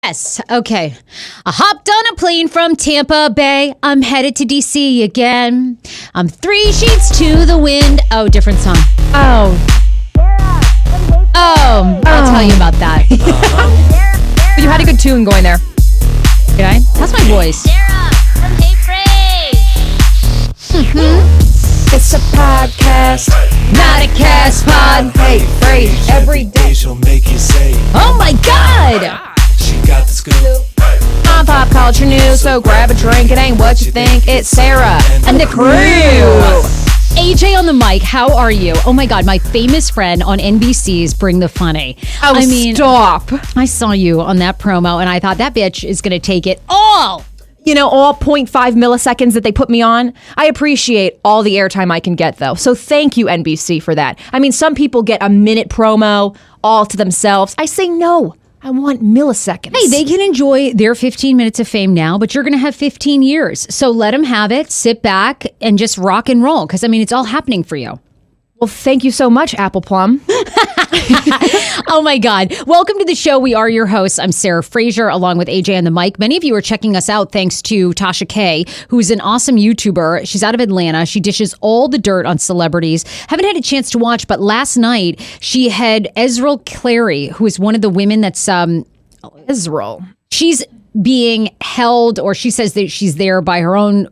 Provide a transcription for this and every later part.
Yes. Okay. I hopped on a plane from Tampa Bay. I'm headed to DC again. I'm 3 sheets to the wind. Oh, different song. Oh, I'll tell you about that. But you had a good tune going there. Did I? That's my voice. Sarah from Hey Frase. It's a podcast, Not a cast pod. Hey Frase. Every day she'll make you say, Oh my God. she got the scoop. on pop culture news, so grab a drink. It ain't what you think. It's Sarah and the crew. AJ on the mic, how are you? Oh my God, my famous friend on NBC's Bring the Funny. Oh, stop. I saw you on that promo and I thought that bitch is going to take it all. You know, all 0.5 milliseconds that they put me on, I appreciate all the airtime I can get, though. So thank you, NBC, for that. I mean, some people get a minute promo all to themselves. I say no. I want milliseconds. Hey, they can enjoy their 15 minutes of fame now, but you're going to have 15 years. So let them have it, sit back, and just rock and roll. Because, I mean, it's all happening for you. Well, thank you so much, Apple Plum. Oh my God. Welcome to the show. We are your hosts. I'm Sarah Fraser along with AJ on the mic. Many of you are checking us out thanks to Tasha K, who's an awesome YouTuber. She's out of Atlanta. She dishes all the dirt on celebrities. Haven't had a chance to watch, but last night she had Ezra Clary, who is one of the women that's Israel. she's being held, or she says that she's there by her own,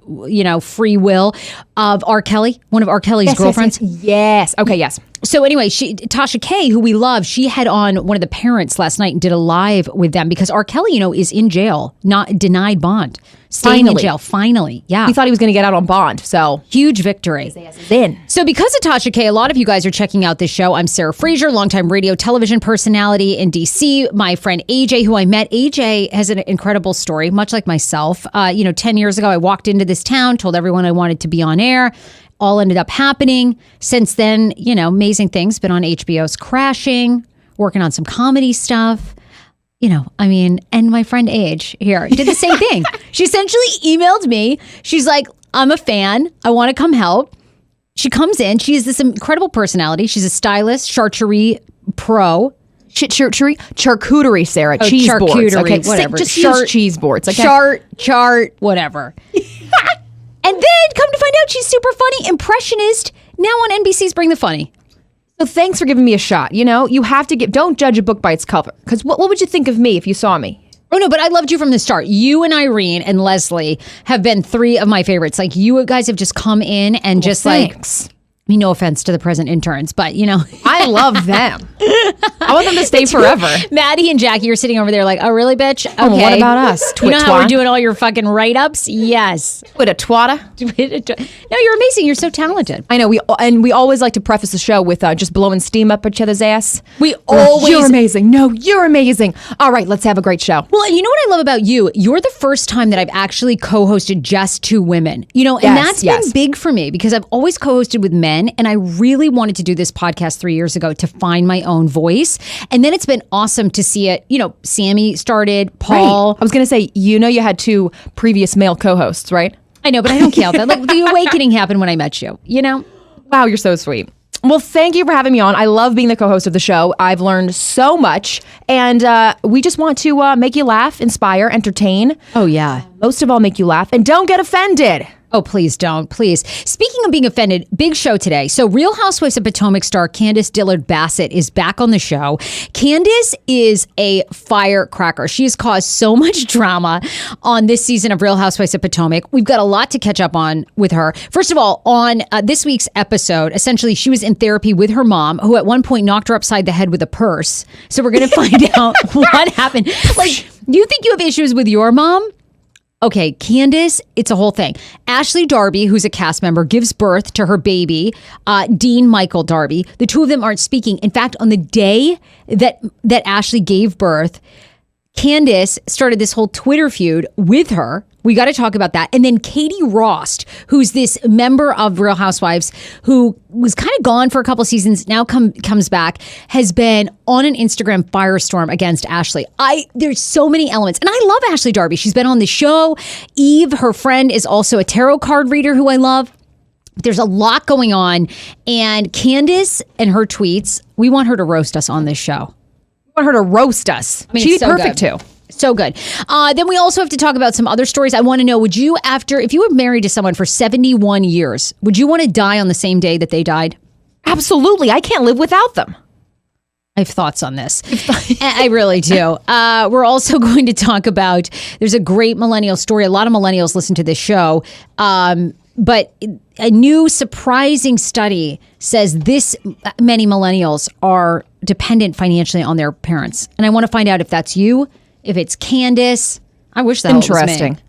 free will, of R. Kelly, one of R. Kelly's girlfriends. Yes. Okay, yes. So anyway, Tasha K, who we love, she had on one of the parents last night and did a live with them because R. Kelly, is in jail, not denied bond, staying in jail. Finally, yeah. We thought he was going to get out on bond, so Huge victory. in. So because of Tasha K, a lot of you guys are checking out this show. I'm Sarah Fraser, longtime radio television personality in DC. My friend AJ, who I met. AJ has an incredible story, much like myself. 10 years ago, I walked into this town, told everyone I wanted to be on air. All ended up happening. Since then, amazing things. Been on HBO's Crashing, working on some comedy stuff. And my friend Age here did the same thing. She essentially emailed me. She's like, I'm a fan. I want to come help. She comes in. She has this incredible personality. She's a stylist, charcuterie pro. Charcuterie, Sarah. Cheese boards. Charcuterie, Okay, whatever. Just use cheese boards. Okay? Chart, whatever. And then come to find out she's super funny, impressionist, now on NBC's Bring the Funny. So thanks for giving me a shot. You have to don't judge a book by its cover. Because what would you think of me if you saw me? Oh, no, but I loved you from the start. You and Irene and Leslie have been 3 of my favorites. Like, you guys have just come in and Thanks. no offense to the present interns, but I love them. I want them to stay forever. Maddie and Jackie are sitting over there like, oh, really, bitch? Okay. Oh, well, what about us? You know how we're doing all your fucking write-ups? Yes. With a twata? No, you're amazing. You're so talented. I know. We always like to preface the show with just blowing steam up each other's ass. We always... You're amazing. No, you're amazing. All right, let's have a great show. Well, and you know what I love about you? You're the first time that I've actually co-hosted just 2 women. And that's been big for me because I've always co-hosted with men, and I really wanted to do this podcast 3 years ago to find my own voice. And then it's been awesome to see it. Sammy started, Paul. Right. I was going to say, you had 2 previous male co-hosts, right? I know, but I don't count that. Like, the awakening happened when I met you, Wow, you're so sweet. Well, thank you for having me on. I love being the co-host of the show. I've learned so much. And we just want to make you laugh, inspire, entertain. Oh, yeah. Most of all, make you laugh. And don't get offended. Oh, please don't. Please. Speaking of being offended, big show today. So Real Housewives of Potomac star Candiace Bassett is back on the show. Candiace is a firecracker. She has caused so much drama on this season of Real Housewives of Potomac. We've got a lot to catch up on with her. First of all, on this week's episode, essentially she was in therapy with her mom, who at one point knocked her upside the head with a purse. So we're going to find out what happened. Like, do you think you have issues with your mom? Okay, Candiace, it's a whole thing. Ashley Darby, who's a cast member, gives birth to her baby, Dean Michael Darby. The 2 of them aren't speaking. In fact, on the day that Ashley gave birth, Candiace started this whole Twitter feud with her. We got to talk about that. And then Katie Rost, who's this member of Real Housewives who was kind of gone for a couple seasons, now comes back, has been on an Instagram firestorm against Ashley. There's so many elements. And I love Ashley Darby. She's been on the show. Eve, her friend, is also a tarot card reader who I love. There's a lot going on. And Candiace and her tweets, we want her to roast us on this show. We want her to roast us. I mean, she'd be so perfect good. too. So good. Then we also have to talk about some other stories. I want to know, would you, if you were married to someone for 71 years, would you want to die on the same day that they died? Absolutely. I can't live without them. I have thoughts on this. I really do. We're also going to talk about, there's a great millennial story. A lot of millennials listen to this show. But a new surprising study says this many millennials are dependent financially on their parents. And I want to find out if that's you, if it's Candiace. I wish that was me. Interesting.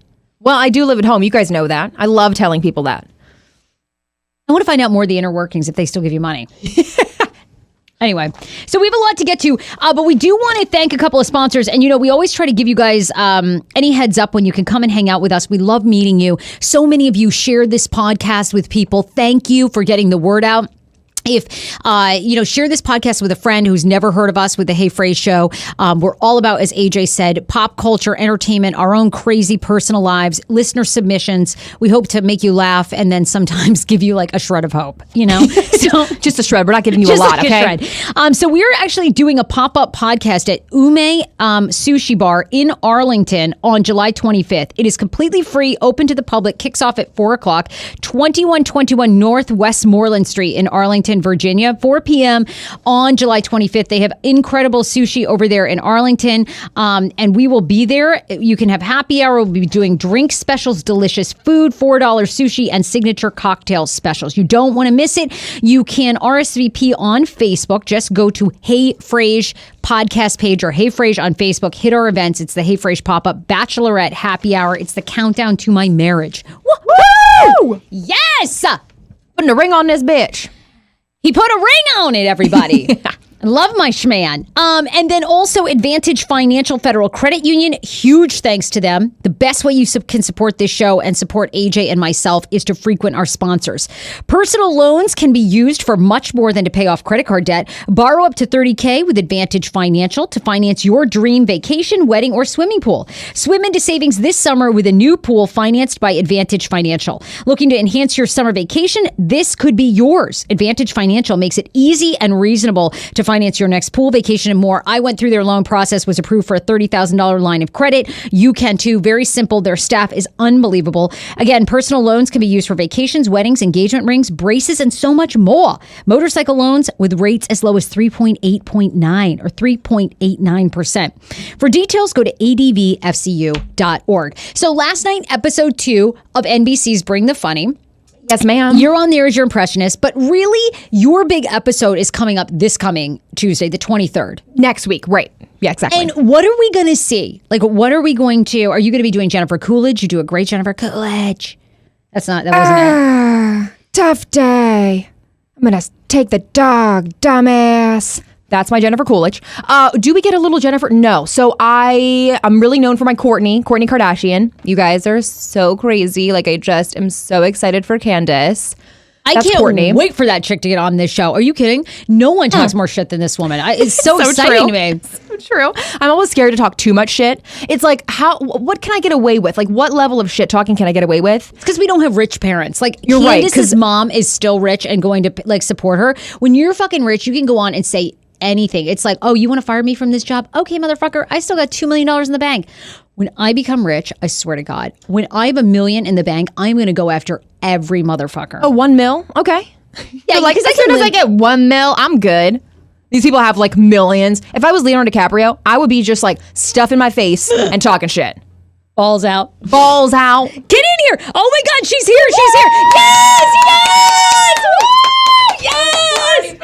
Well, I do live at home. You guys know that. I love telling people that. I want to find out more of the inner workings if they still give you money. Anyway, so we have a lot to get to, but we do want to thank a couple of sponsors. And, we always try to give you guys any heads up when you can come and hang out with us. We love meeting you. So many of you shared this podcast with people. Thank you for getting the word out. If, share this podcast with a friend who's never heard of us with the Hey Phrase Show. We're all about, as AJ said, pop culture, entertainment, our own crazy personal lives, listener submissions. We hope to make you laugh and then sometimes give you like a shred of hope, So just a shred. We're not giving you a lot, okay? So we're actually doing a pop-up podcast at Ume Sushi Bar in Arlington on July 25th. It is completely free, open to the public, kicks off at 4 o'clock, 2121 North Westmoreland Street in Arlington, Virginia, 4 p.m. on July 25th. They have incredible sushi over there in Arlington, and we will be there. You can have happy hour. We'll be doing drink specials, delicious food, $4 sushi, and signature cocktail specials. You don't want to miss it. You can RSVP on Facebook. Just go to Hey Phrase podcast page or Hey Phrase on Facebook. Hit our events. It's the Hey Phrase pop-up Bachelorette Happy Hour. It's the countdown to my marriage. Woo! Yes! Putting a ring on this bitch. He put a ring on it, everybody. I love my schman. And then also Advantage Financial Federal Credit Union. Huge thanks to them. The best way you can support this show and support AJ and myself is to frequent our sponsors. Personal loans can be used for much more than to pay off credit card debt. Borrow up to $30K with Advantage Financial to finance your dream vacation, wedding, or swimming pool. Swim into savings this summer with a new pool financed by Advantage Financial. Looking to enhance your summer vacation? This could be yours. Advantage Financial makes it easy and reasonable to finance your next pool, vacation, and more. I went through their loan process, was approved for a $30,000 line of credit. You can too. Very simple. Their staff is unbelievable. Again, personal loans can be used for vacations, weddings, engagement rings, braces, and so much more. Motorcycle loans with rates as low as 3.8.9 or 3.89%. For details, go to advfcu.org. So last night, episode 2 of NBC's Bring the Funny. Yes, ma'am. You're on there as your impressionist, but really, your big episode is coming up this coming Tuesday, the 23rd. Next week, right. Yeah, exactly. And what are we going to see? Like, what are we going to, are you going to be doing Jennifer Coolidge? You do a great Jennifer Coolidge. That wasn't it. Tough day. I'm going to take the dog, dumbass. That's my Jennifer Coolidge. Do we get a little Jennifer? No. So I'm really known for my Kourtney Kardashian. You guys are so crazy. Like, I just am so excited for Candiace. I can't wait for that chick to get on this show. Are you kidding? No one talks more shit than this woman. It's so exciting to me. So true. I'm always scared to talk too much shit. It's like, what can I get away with? Like, what level of shit talking can I get away with? It's because we don't have rich parents. Like, you're right. Candiace's mom is still rich and going to like support her. When you're fucking rich, you can go on and say anything. It's like, oh, you want to fire me from this job? Okay, motherfucker, I still got $2 million in the bank. When I become rich, I swear to God, when I have $1 million in the bank, I'm going to go after every motherfucker. Oh, $1 million? Okay. Yeah, like, as soon as I get $1 million, I'm good. These people have like millions. If I was Leonardo DiCaprio, I would be just like stuffing my face and talking shit. Balls out. Balls out. Get in here. Oh my God, she's here. She's here. Yes, yes. Woo! Yes.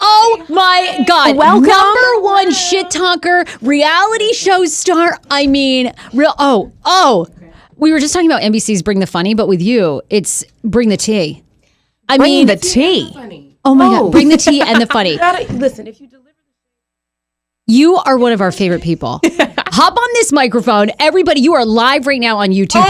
Oh my God. Welcome. Number one shit talker, reality show star. I mean, we were just talking about NBC's Bring the Funny, but with you, it's Bring the Tea. Bring the tea. Oh my God. Bring the tea and the funny. Listen, if you deliver. You are one of our favorite people. Hop on this microphone. Everybody, you are live right now on YouTube. Oh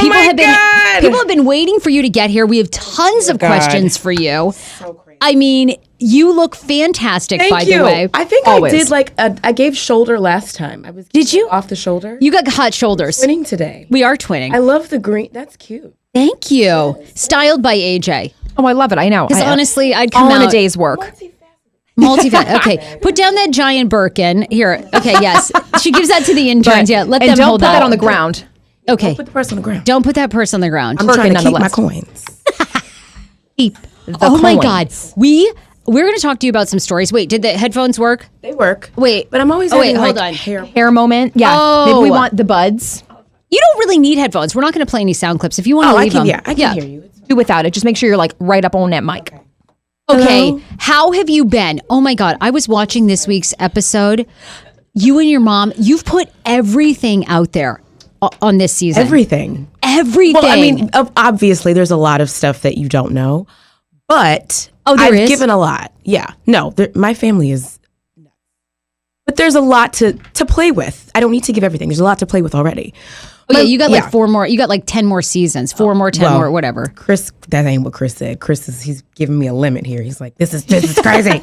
People have been waiting for you to get here. We have tons of questions for you. So crazy. I mean, you look fantastic, Thank the you. way. I think Always. I did like I gave shoulder last time. Did you? Off the shoulder? You got hot shoulders. Twinning today. We are twinning. I love the green. That's cute. Thank you. Styled by AJ. Oh, I love it. I know. Because honestly, I'd come all out in a day's work. What's he fascinated? Multifaceted. Okay, put down that giant Birkin. Here. Okay, yes. She gives that to the interns. Yeah, let and them don't hold put that that on the ground. Okay. Put the purse on the ground. Don't put that purse on the ground. I'm trying to keep my nonetheless. coins. Keep the Oh my coins. God. We're going to talk to you about some stories. Wait, did the headphones work? They work. Wait. But I'm always wait, having hold like on. Hair moment. Yeah. Oh. Maybe we want the buds. You don't really need headphones. We're not going to play any sound clips. If you want to leave them. I can hear you. Do without it. Just make sure you're like right up on that mic. Okay. Hello? How have you been? Oh my God. I was watching this week's episode. You and your mom, you've put everything out there on this season. Everything. Everything. Well, I mean, obviously, there's a lot of stuff that you don't know, but there I've is? given a lot. Yeah. No, my family is. But there's a lot to play with. I don't need to give everything. There's a lot to play with already. Oh, yeah, you got like yeah. 4 more. You got like 10 more seasons. 4 more, 10 more, whatever. Chris, that ain't what Chris said. He's giving me a limit here. He's like, this is crazy.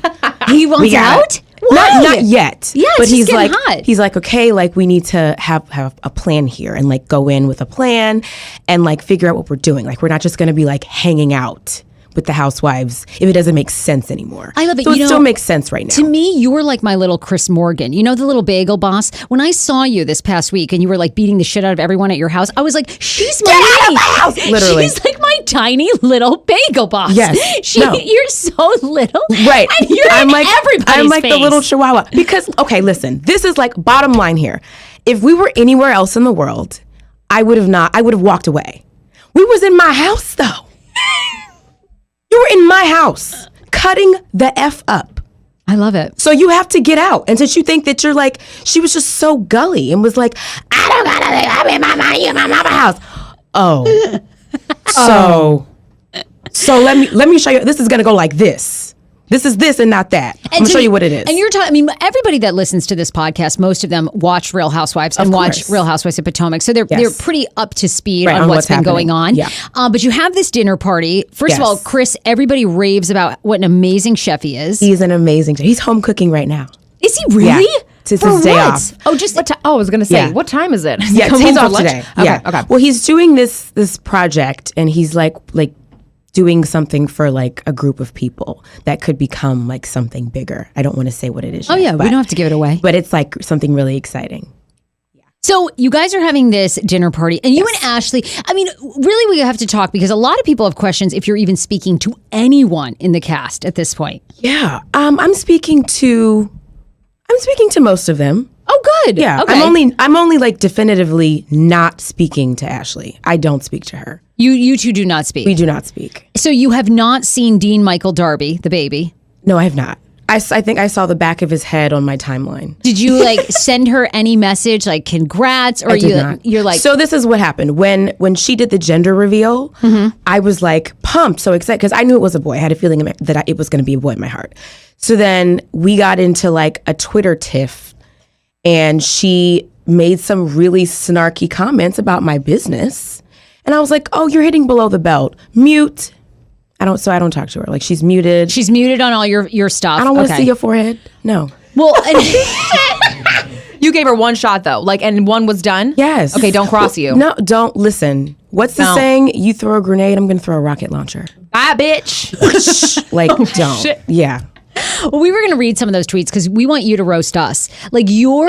He wants got out? it. Not yet. Yeah, but it's he's just like, getting hot. he's like, okay, like we need to have a plan here and like go in with a plan and like figure out what we're doing. Like we're not just gonna be like hanging out with the housewives if it doesn't make sense anymore. I love it. So You it know, still makes sense right now. To me, you were like my little Chris Morgan. You know, the little bagel boss? When I saw you this past week and you were like beating the shit out of everyone at your house, I was like, she's my house! Literally. She's like my tiny little bagel boss. Yes. No. You're so little. Right. And you're I'm in like everybody's I'm like face. the little chihuahua. Because okay, listen, this is like bottom line here. If we were anywhere else in the world, I would have walked away. We was in my house though. You were in my house, cutting the F up. I love it. So you have to get out. And since you think that you're like, she was just so gully and was like, I don't gotta leave. I'm in my money in my mama house. Oh. So let me show you. This is gonna go like this. This is this and not that. I'm gonna show you what it is. And you're talking, I mean, everybody that listens to this podcast, most of them watch Real Housewives and watch course. Real Housewives of Potomac. So they're pretty up to speed Right, on on what's what's been happening. going on. Yeah. But you have this dinner party. First of all, Yes. Chris, everybody raves about what an amazing chef he is. He's an amazing. He's home cooking right now. Is he really? Yeah. It's For his day what? off. Oh, just I was gonna say, Yeah. what time is it? Yeah, Come he's home for off lunch? today. Okay, Yeah. okay. Well, he's doing this project, and he's like doing something for like a group of people that could become like something bigger. I don't want to say what it is. Oh yet, yeah, we but- don't have to give it away. But it's like something really exciting. So you guys are having this dinner party, and you and Ashley, I mean, really we have to talk because a lot of people have questions if you're even speaking to anyone in the cast at this point. Yeah. I'm speaking to most of them. Oh, good. Yeah. Okay. I'm only like definitively not speaking to Ashley. I don't speak to her. You two do not speak. We do not speak. So you have not seen Dean Michael Darby, the baby. No, I have not. I think I saw the back of his head on my timeline. Did you like send her any message like congrats or I did not. you're like So this is what happened when she did the gender reveal. I was like pumped, so excited because I knew it was a boy. I had a feeling that it was going to be a boy in my heart. So then we got into like a Twitter tiff, and she made some really snarky comments about my business, and I was like, "Oh, you're hitting below the belt. Mute." I don't talk to her. Like she's muted. she's muted on all your stuff. I don't want to see your forehead. No. Well, You gave her one shot though, like, and one was done. Yes. Okay, don't cross you. No, don't listen. What's the No. saying? You throw a grenade, I'm going to throw a rocket launcher. Bye, bitch. Like, don't. shit. Yeah. well, we were going to read some of those tweets because we want you to roast us. Like your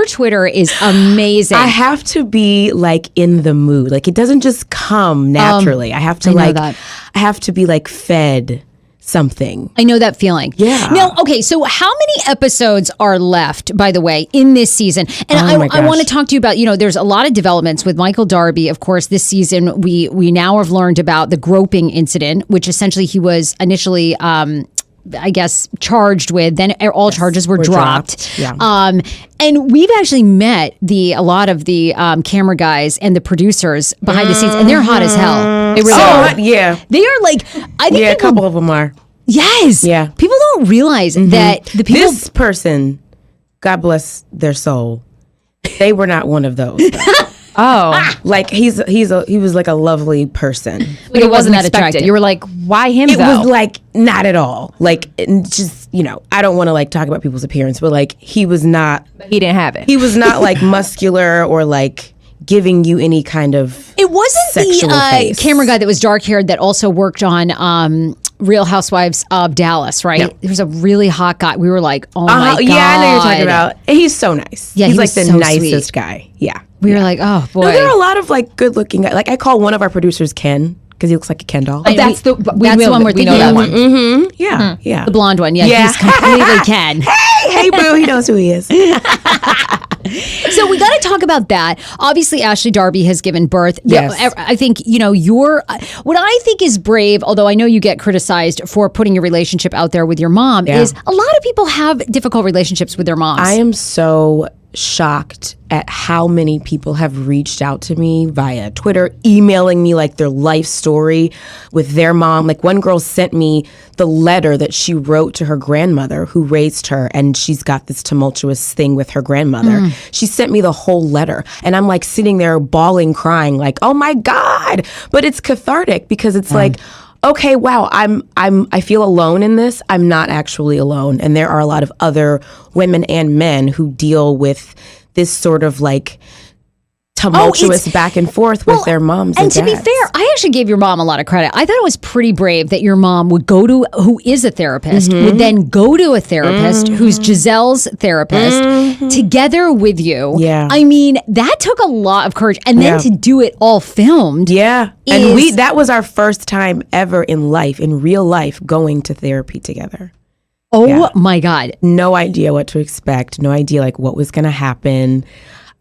Twitter is amazing. I have to be like in the mood. Like it doesn't just come naturally. I have to know like that. I have to be like fed something. I know that feeling. Yeah. Now, okay, so how many episodes are left, by the way, in this season? And Oh my I want to gosh. talk to you about, there's a lot of developments with Michael Darby. Of course, this season, we now have learned about the groping incident, which essentially he was initially, I guess, charged with. Then all charges were dropped. Yeah. And we've actually met a lot of the camera guys and the producers behind the scenes, and they're hot as hell. They really are. Yeah. They are like, I think Yeah, a people couple of them are. Yes. Yeah. People don't realize that the people. This person, God bless their soul, they were not one of those. Oh, Like he was like a lovely person. Like it wasn't that expected. attractive. You were like, why him It though? was like not at all. Like just I don't want to like talk about people's appearance, but like he was not he didn't have it. like muscular or like giving you any kind of It wasn't sexual the face. camera guy that was dark haired that also worked on Real Housewives of Dallas, right? No. There's a really hot guy. We were like, oh my God. Yeah, I know you're talking about. He's so nice. Yeah, he's he like was the so nicest sweet. guy. Yeah. We were like, oh boy. No, there are a lot of like good looking guys. Like I call one of our producers Ken because he looks like a Ken doll. That's the one we're we know thinking that of. one. Mm-hmm. Yeah. Yeah. The blonde one. Yeah, Yeah. he's completely Ken. Hey, boo, he knows who he is. So we got to talk about that. Obviously, Ashley Darby has given birth. Yes. I think, what I think is brave, although I know you get criticized for putting your relationship out there with your mom, Yeah. is a lot of people have difficult relationships with their moms. I am so shocked at how many people have reached out to me via Twitter, emailing me like their life story with their mom. Like one girl sent me the letter that she wrote to her grandmother who raised her, and she's got this tumultuous thing with her grandmother. She sent me the whole letter, and I'm like sitting there bawling, crying, like, oh my God. But it's cathartic because it's like, okay, wow, I feel alone in this. I'm not actually alone. And there are a lot of other women and men who deal with this sort of like tumultuous back and forth with their moms and to be dads. fair, I actually gave your mom a lot of credit. I thought it was pretty brave that your mom would go to, who is a therapist, would then go to a therapist who's Giselle's therapist together with you. Yeah. I mean, that took a lot of courage. And then Yeah. to do it all filmed. Yeah. And that was our first time ever in life, in real life, going to therapy together. Oh my God. No idea what to expect. No idea like what was going to happen.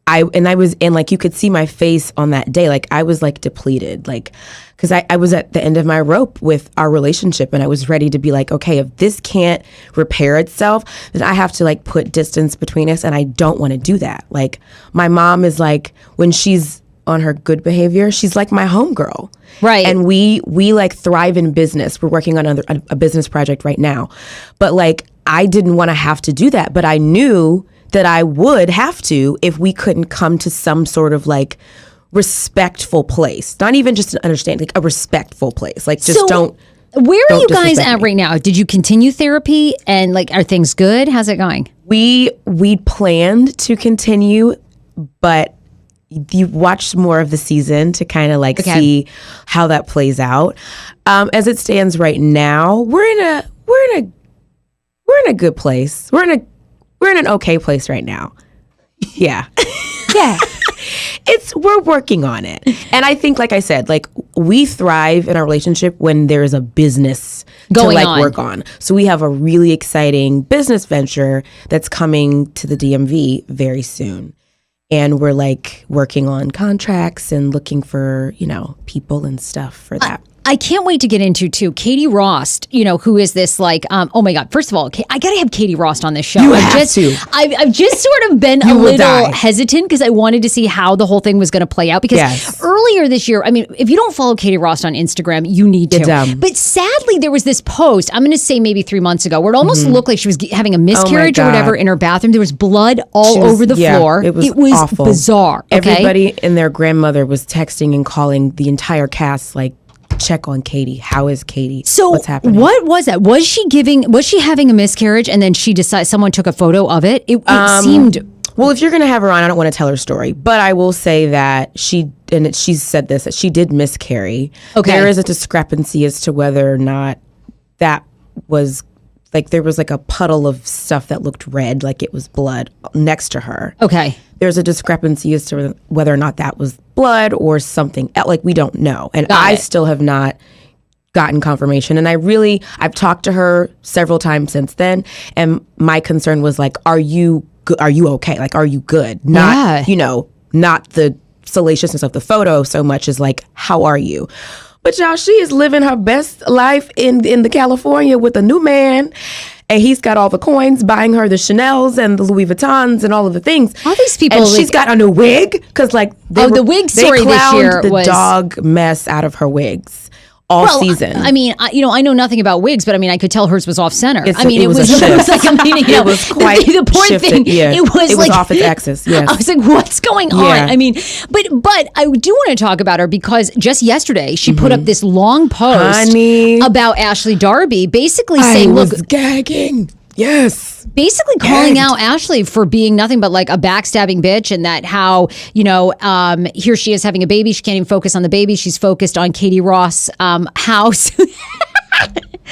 I was in, like, you could see my face on that day. Like I was like depleted, like, cause I was at the end of my rope with our relationship, and I was ready to be like, okay, if this can't repair itself, then I have to like put distance between us. And I don't want to do that. Like my mom is like, when she's on her good behavior, she's like my homegirl. Right. And we like thrive in business. We're working on a business project right now. But like, I didn't want to have to do that, but I knew that I would have to if we couldn't come to some sort of like respectful place. Not even just an understanding, like a respectful place. Like just don't. Where are you guys disrespect at me. right now? Did you continue therapy, and like, are things good? How's it going? We planned to continue, but you watch more of the season to kind of like see how that plays out. As it stands right now, we're in a good place. We're in an okay place right now. Yeah. Yeah. We're working on it. And I think, like I said, like we thrive in our relationship when there's a business Going to like on. work on. So we have a really exciting business venture that's coming to the DMV very soon. And we're like working on contracts and looking for, people and stuff for that. I can't wait to get into too Katie Rost, who is this like, oh my God, first of all, I got to have Katie Rost on this show. I've just sort of been a little hesitant because I wanted to see how the whole thing was going to play out, because earlier this year, I mean, if you don't follow Katie Rost on Instagram, you need to. dumb. But sadly, there was this post, I'm going to say maybe 3 months ago, where it almost looked like she was having a miscarriage or whatever in her bathroom. There was blood all over the floor. It was awful. Bizarre. Okay? Everybody and their grandmother was texting and calling the entire cast, like, check on Katie. How is Katie? So what's happening? What was that? Was she having a miscarriage and then she decided someone took a photo of it? It seemed. Well, if you're going to have her on, I don't want to tell her story, but I will say that she's said this, that she did miscarry. Okay. There is a discrepancy as to whether or not that was, like, there was like a puddle of stuff that looked red, like it was blood next to her. Okay. There's a discrepancy as to whether or not that was blood or something. Like, we don't know. And I still have not gotten confirmation. And I've talked to her several times since then. And my concern was like, are you okay? Like, are you good? Not, not the salaciousness of the photo so much as like, how are you? But y'all, she is living her best life in the California with a new man. And he's got all the coins, buying her the Chanels and the Louis Vuittons and all of the things. All these people, and she's got a new wig because, like, the wig story they this year clowned the was dog mess out of her wigs all season. I mean, I know nothing about wigs, but I mean, I could tell hers was off center. It was a shift. It was like, it was quite the poor shifted. thing. Yeah. It was like off its axis. Yes. I was like, what's going on? Yeah. I mean, but I do want to talk about her because just yesterday she put up this long post about Ashley Darby, basically saying, "Look, gagging." Yes. Basically calling out Ashley for being nothing but like a backstabbing bitch, and that how, here she is having a baby. She can't even focus on the baby. She's focused on Katie Ross' house.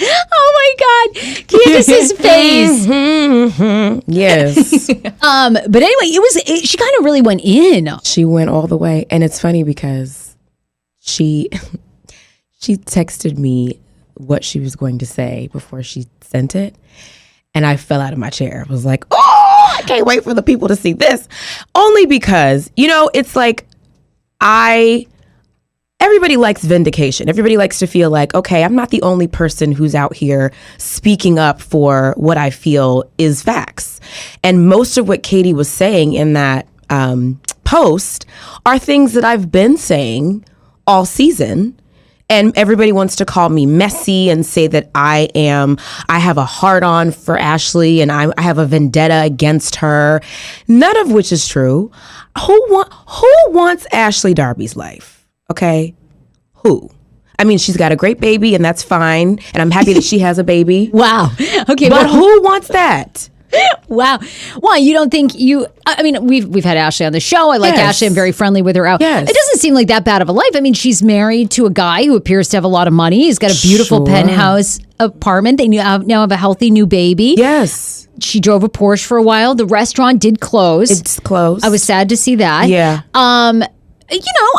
Oh my God, Candiace's face. Yes. But anyway, she kind of really went in. She went all the way. And it's funny because she texted me what she was going to say before she sent it. And I fell out of my chair. I was like, oh, I can't wait for the people to see this. Only because, it's like everybody likes vindication. Everybody likes to feel like, okay, I'm not the only person who's out here speaking up for what I feel is facts. And most of what Katie was saying in that post are things that I've been saying all season. And everybody wants to call me messy and say that I have a hard on for Ashley and I have a vendetta against her. None of which is true. Who wants Ashley Darby's life? Okay, who? I mean, she's got a great baby, and that's fine. And I'm happy that she has a baby. Wow. Okay, but who wants that? Wow. Why, you don't think I mean, we've had Ashley on the show. I like Ashley. I'm very friendly with her out. Yes. It doesn't seem like that bad of a life. I mean, she's married to a guy who appears to have a lot of money. He's got a beautiful penthouse apartment. They now have a healthy new baby. Yes. She drove a Porsche for a while. The restaurant did close. It's closed. I was sad to see that. Yeah. I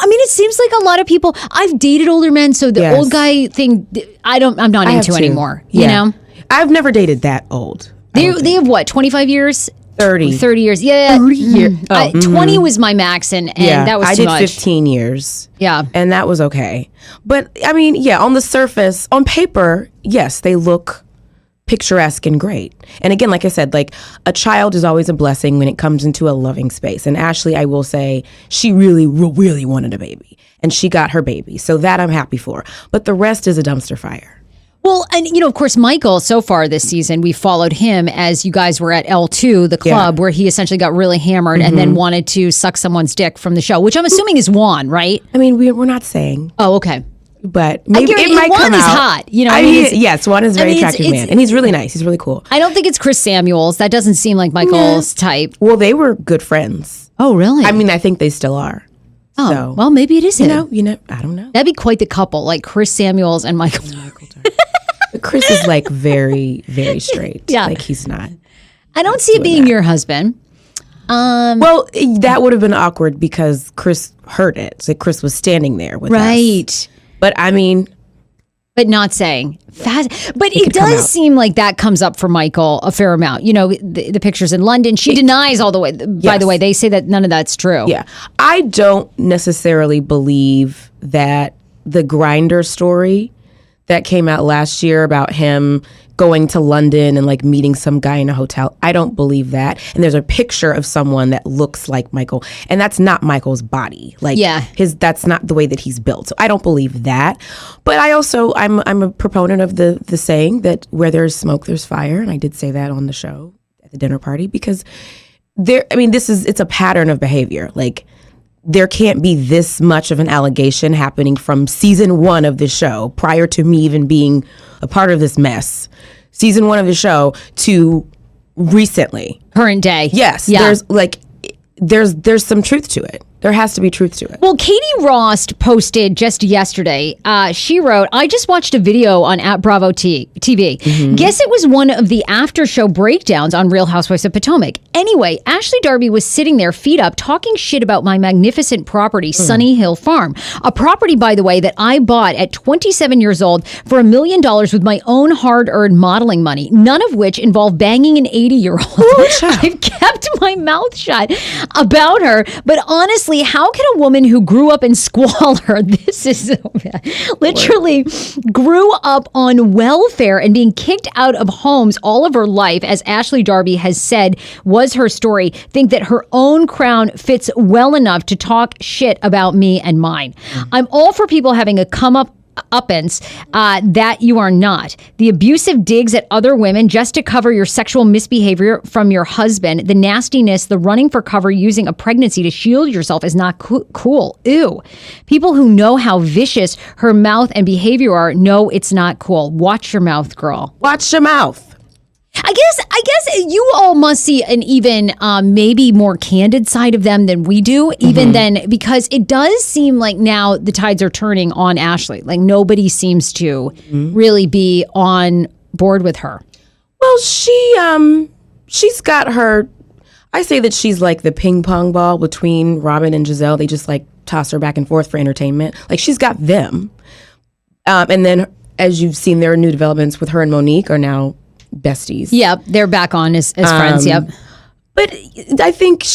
mean, it seems like a lot of people. I've dated older men, so the old guy thing, I'm not into anymore. Yeah. You know, I've never dated that old. they have what, 25 years? 30 years. Yeah. 30 years. 20 was my max, and that was too much. I did 15 years. Yeah. And that was okay. But I mean, on the surface, on paper, yes, they look picturesque and great. And again, like I said, like a child is always a blessing when it comes into a loving space. And Ashley, I will say, she really, really wanted a baby. And she got her baby. So that I'm happy for. But the rest is a dumpster fire. Well, and of course, Michael, so far this season, we followed him as you guys were at L2, the club, where he essentially got really hammered and then wanted to suck someone's dick from the show, which I'm assuming is Juan, right? I mean, we're not saying. Oh, okay. But maybe it might Juan come is out. hot. Yes, Juan is a very attractive man. And he's really nice. He's really cool. I don't think it's Chris Samuels. That doesn't seem like Michael's type. Well, they were good friends. Oh, really? I mean, I think they still are. Oh, so, well, maybe it is him. I don't know. That'd be quite the couple, like Chris Samuels and Michael. But Chris is like very, very straight. Yeah. Like he's not. I don't see it being your husband. Well, that would have been awkward because Chris heard it. So Chris was standing there with us. Right. But I mean. But not saying. But it does seem like that comes up for Michael a fair amount. The pictures in London. She denies all the way. By the way, they say that none of that's true. Yeah. I don't necessarily believe that the Grindr story that came out last year about him going to London and like meeting some guy in a hotel. I don't believe that. And there's a picture of someone that looks like Michael, and that's not Michael's body. Like that's not the way that he's built. So I don't believe that. But I'm a proponent of the saying that where there's smoke, there's fire. And I did say that on the show at the dinner party because it's a pattern of behavior. Like, there can't be this much of an allegation happening from season 1 of the show prior to me even being a part of this mess. Season 1 of the show to recently. Current day. Yes. Yeah. There's some truth to it. There has to be truth to it. Well, Katie Ross posted just yesterday. She wrote, I just watched a video on @Bravo TV. Mm-hmm. Guess it was one of the after show breakdowns on Real Housewives of Potomac. Anyway, Ashley Darby was sitting there, feet up, talking shit about my magnificent property, Sunny Hill Farm. A property, by the way, that I bought at 27 years old for $1 million with my own hard-earned modeling money, none of which involved banging an 80-year-old. I've kept my mouth shut about her, but honestly, how can a woman who grew up in squalor, this is so bad, literally grew up on welfare and being kicked out of homes all of her life, as Ashley Darby has said was her story, think that her own crown fits well enough to talk shit about me and mine? I'm all for people having a uppance that you are not. The abusive digs at other women just to cover your sexual misbehavior from your husband, the nastiness, the running for cover using a pregnancy to shield yourself is not cool. Ew. People who know how vicious her mouth and behavior are know it's not cool. Watch your mouth, girl. Watch your mouth. I I guess you all must see an even maybe more candid side of them than we do, even then, because it does seem like now the tides are turning on Ashley. Like nobody seems to really be on board with her. Well, she's got her. I say that she's like the ping pong ball between Robin and Giselle. They just like toss her back and forth for entertainment. Like she's got them. And then as you've seen, there are new developments with her and Monique are now besties. Yep, they're back on as friends. Yep. But I think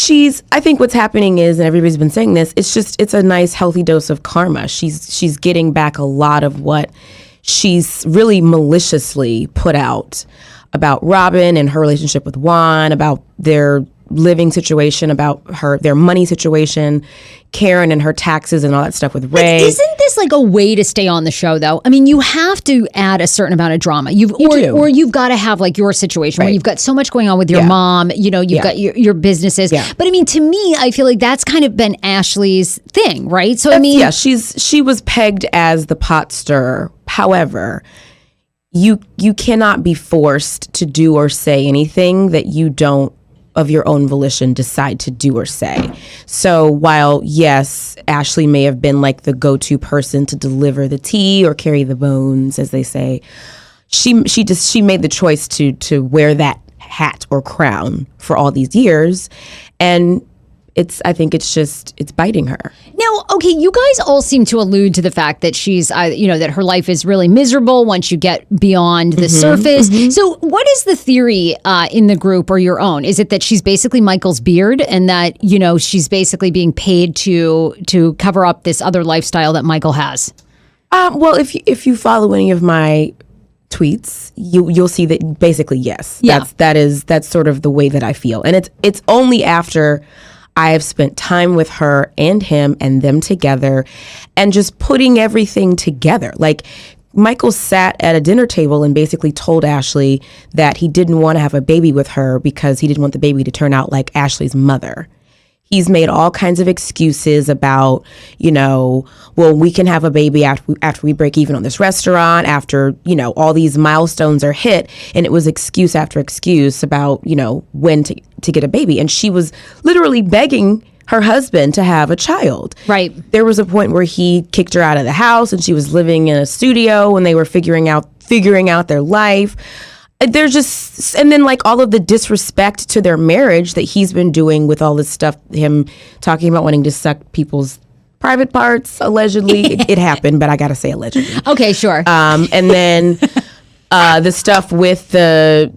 what's happening is, and everybody's been saying this, it's a nice healthy dose of karma. She's getting back a lot of what she's really maliciously put out about Robin and her relationship with Juan, about their living situation, about their money situation, Karen and her taxes and all that stuff with Ray. Isn't this like a way to stay on the show, though? I mean, you have to add a certain amount of drama. Or you've got to have like your situation where you've got so much going on with your mom. You know, you've got your businesses. Yeah. But I mean, to me, I feel like that's kind of been Ashley's thing, right? So I mean, yeah, she was pegged as the pot stirrer. However, you cannot be forced to do or say anything that you don't, of your own volition, decide to do or say. So while, yes, Ashley may have been like the go-to person to deliver the tea or carry the bones, as they say, she made the choice to wear that hat or crown for all these years. And I think it's biting her. Now, okay, you guys all seem to allude to the fact that she's, that her life is really miserable once you get beyond the surface. So what is the theory in the group or your own? Is it that she's basically Michael's beard and that, she's basically being paid to cover up this other lifestyle that Michael has? Well, if you follow any of my tweets, you'll see that basically, yes. Yeah. That's sort of the way that I feel. And it's only after I have spent time with her and him and them together and just putting everything together. Like Michael sat at a dinner table and basically told Ashley that he didn't want to have a baby with her because he didn't want the baby to turn out like Ashley's mother. He's made all kinds of excuses about, well, we can have a baby after we break even on this restaurant, after, all these milestones are hit. And it was excuse after excuse about, when to get a baby. And she was literally begging her husband to have a child. Right. There was a point where he kicked her out of the house and she was living in a studio and they were figuring out their life. They're just, and then like all of the disrespect to their marriage that he's been doing with all this stuff, him talking about wanting to suck people's private parts, allegedly. It happened, but I gotta say allegedly. Okay, sure. And then the stuff with the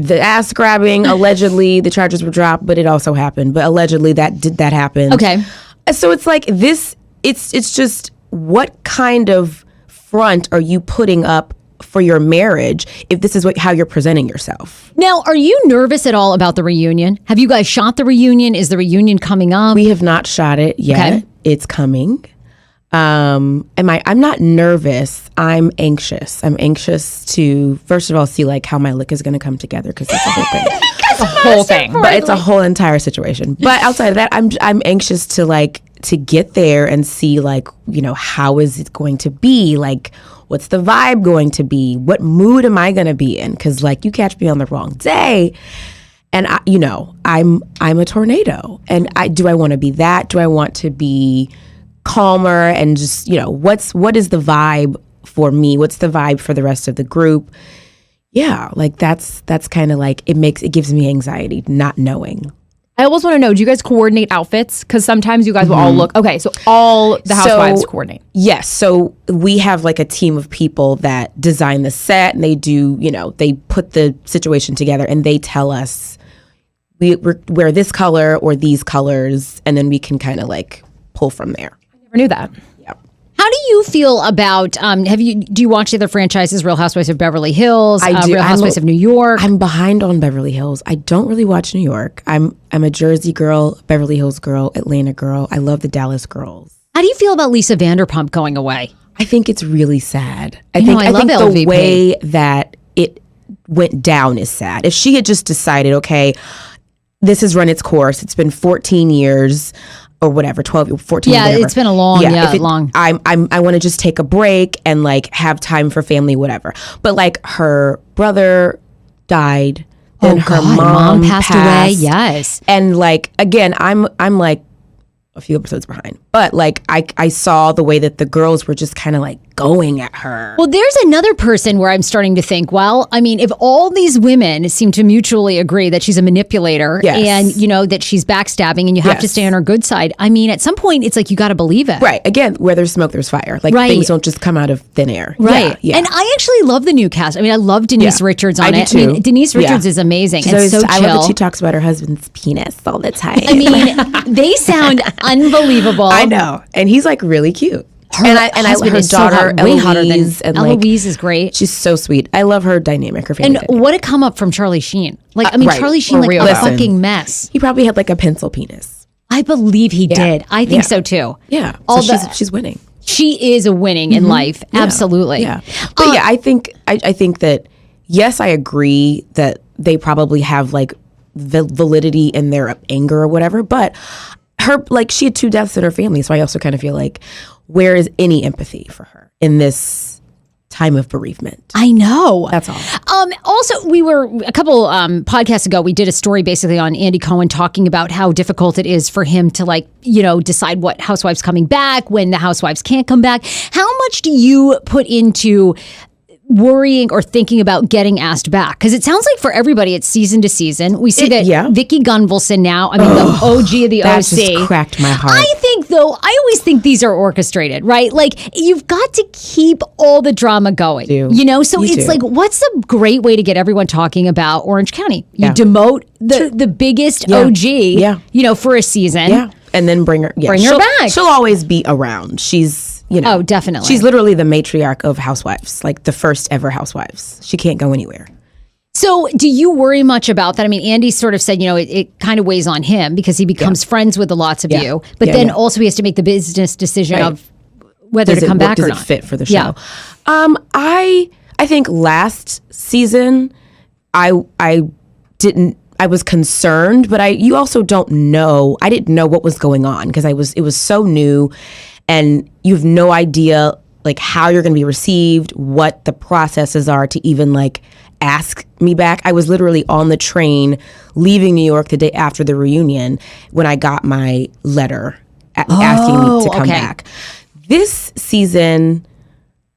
ass grabbing, allegedly the charges were dropped, but it also happened. But allegedly that happened. Okay. So it's like this, it's just what kind of front are you putting up for your marriage if this is how you're presenting yourself? Now, are you nervous at all about the reunion? Have you guys shot the reunion? Is the reunion coming up? We have not shot it yet. Okay. It's coming. I'm not nervous. I'm anxious. I'm anxious to, first of all, see like how my look is going to come together, because that's the whole thing. The whole thing. But it's a whole entire situation. But outside of that, I'm anxious to get there and see like, how is it going to be? Like, what's the vibe going to be? What mood am I going to be in? Because like you catch me on the wrong day, and I'm a tornado. And do I want to be that? Do I want to be calmer and just what is the vibe for me? What's the vibe for the rest of the group? Yeah, like that's kind of like it gives me anxiety not knowing. I always want to know, do you guys coordinate outfits? Because sometimes you guys will all look, okay, so all the housewives coordinate. Yes, so we have like a team of people that design the set, and they do, they put the situation together and they tell us we wear this color or these colors, and then we can kind of like pull from there. I never knew that. How do you feel about, do you watch the other franchises, Real Housewives of Beverly Hills, I do. Real Housewives of New York? I'm behind on Beverly Hills. I don't really watch New York. I'm a Jersey girl, Beverly Hills girl, Atlanta girl. I love the Dallas girls. How do you feel about Lisa Vanderpump going away? I think it's really sad. I think LVP. The way that it went down is sad. If she had just decided, okay, this has run its course. It's been 14 years. Or whatever, 12, 14, yeah, whatever. It's been a long, long. I want to just take a break and like have time for family, whatever. But like her brother died Then her God, mom passed away. Yes. And like, again, I'm like a few episodes behind, but like I saw the way that the girls were just kind of like going at her. Well, there's another person where I'm starting to think, well, I mean, if all these women seem to mutually agree that she's a manipulator Yes. and, you know, that she's backstabbing and you have to Yes. stay on her good side, I mean, at some point, it's like you got to believe it. Right. Again, where there's smoke, there's fire. Like Right. things don't just come out of thin air. Right. Yeah. And I actually love the new cast. I mean, I love Denise Yeah. Richards on I do it. I mean, too. Denise Richards Yeah. is amazing She's and always- so chill. I love that she talks about her husband's penis all the time. I mean, they sound unbelievable. I know. And he's like really cute. Her and her husband is so daughter, hot, way hotter than Eloise, and like, Eloise is great. she's so sweet. I love her dynamic, her family And dynamic. what a come up from Charlie Sheen. Like, I mean, right. Charlie Sheen, For like real, a though. fucking mess. He probably had like a pencil penis. I believe he did. I think Yeah. so too. Yeah. All so the- she's winning. She is a winning in life. Yeah. Absolutely. Yeah. But yeah, I think that yes, I agree that they probably have like validity in their anger or whatever, but her, like, she had 2 deaths in her family, so I also kind of feel like, where is any empathy for her in this time of bereavement? I know. That's all. Also, we were a couple podcasts ago. We did a story basically on Andy Cohen talking about how difficult it is for him to, like, you know, decide what housewives coming back, when the housewives can't come back. How much do you put into worrying or thinking about getting asked back? Because it sounds like for everybody, it's season to season. We see that yeah. Vicky Gunvalson now, I mean, the OG of the That OC. just cracked my heart. I think, though, I always think these are orchestrated, right? Like, you've got to keep all the drama going, you know? So You it's do. like, what's a great way to get everyone talking about Orange County? You Yeah. demote the biggest OG, Yeah. you know, for a season. Yeah. And then bring her Bring her back. She'll always be around. She's, you know. Oh, definitely. She's literally the matriarch of housewives, like the first ever housewives. She can't go anywhere. So do you worry much about that? I mean, Andy sort of said, you know, it kind of weighs on him because he becomes friends with the lots of you, but Yeah, then yeah. also he has to make the business decision Right. of whether to come back does or it not. fit for the show? Yeah. I think last season I was concerned, but you also don't know. I didn't know what was going on because it was so new, and you have no idea like how you're going to be received, what the processes are to even like ask me back. I was literally on the train leaving New York the day after the reunion when I got my letter asking me to come okay. back. This season,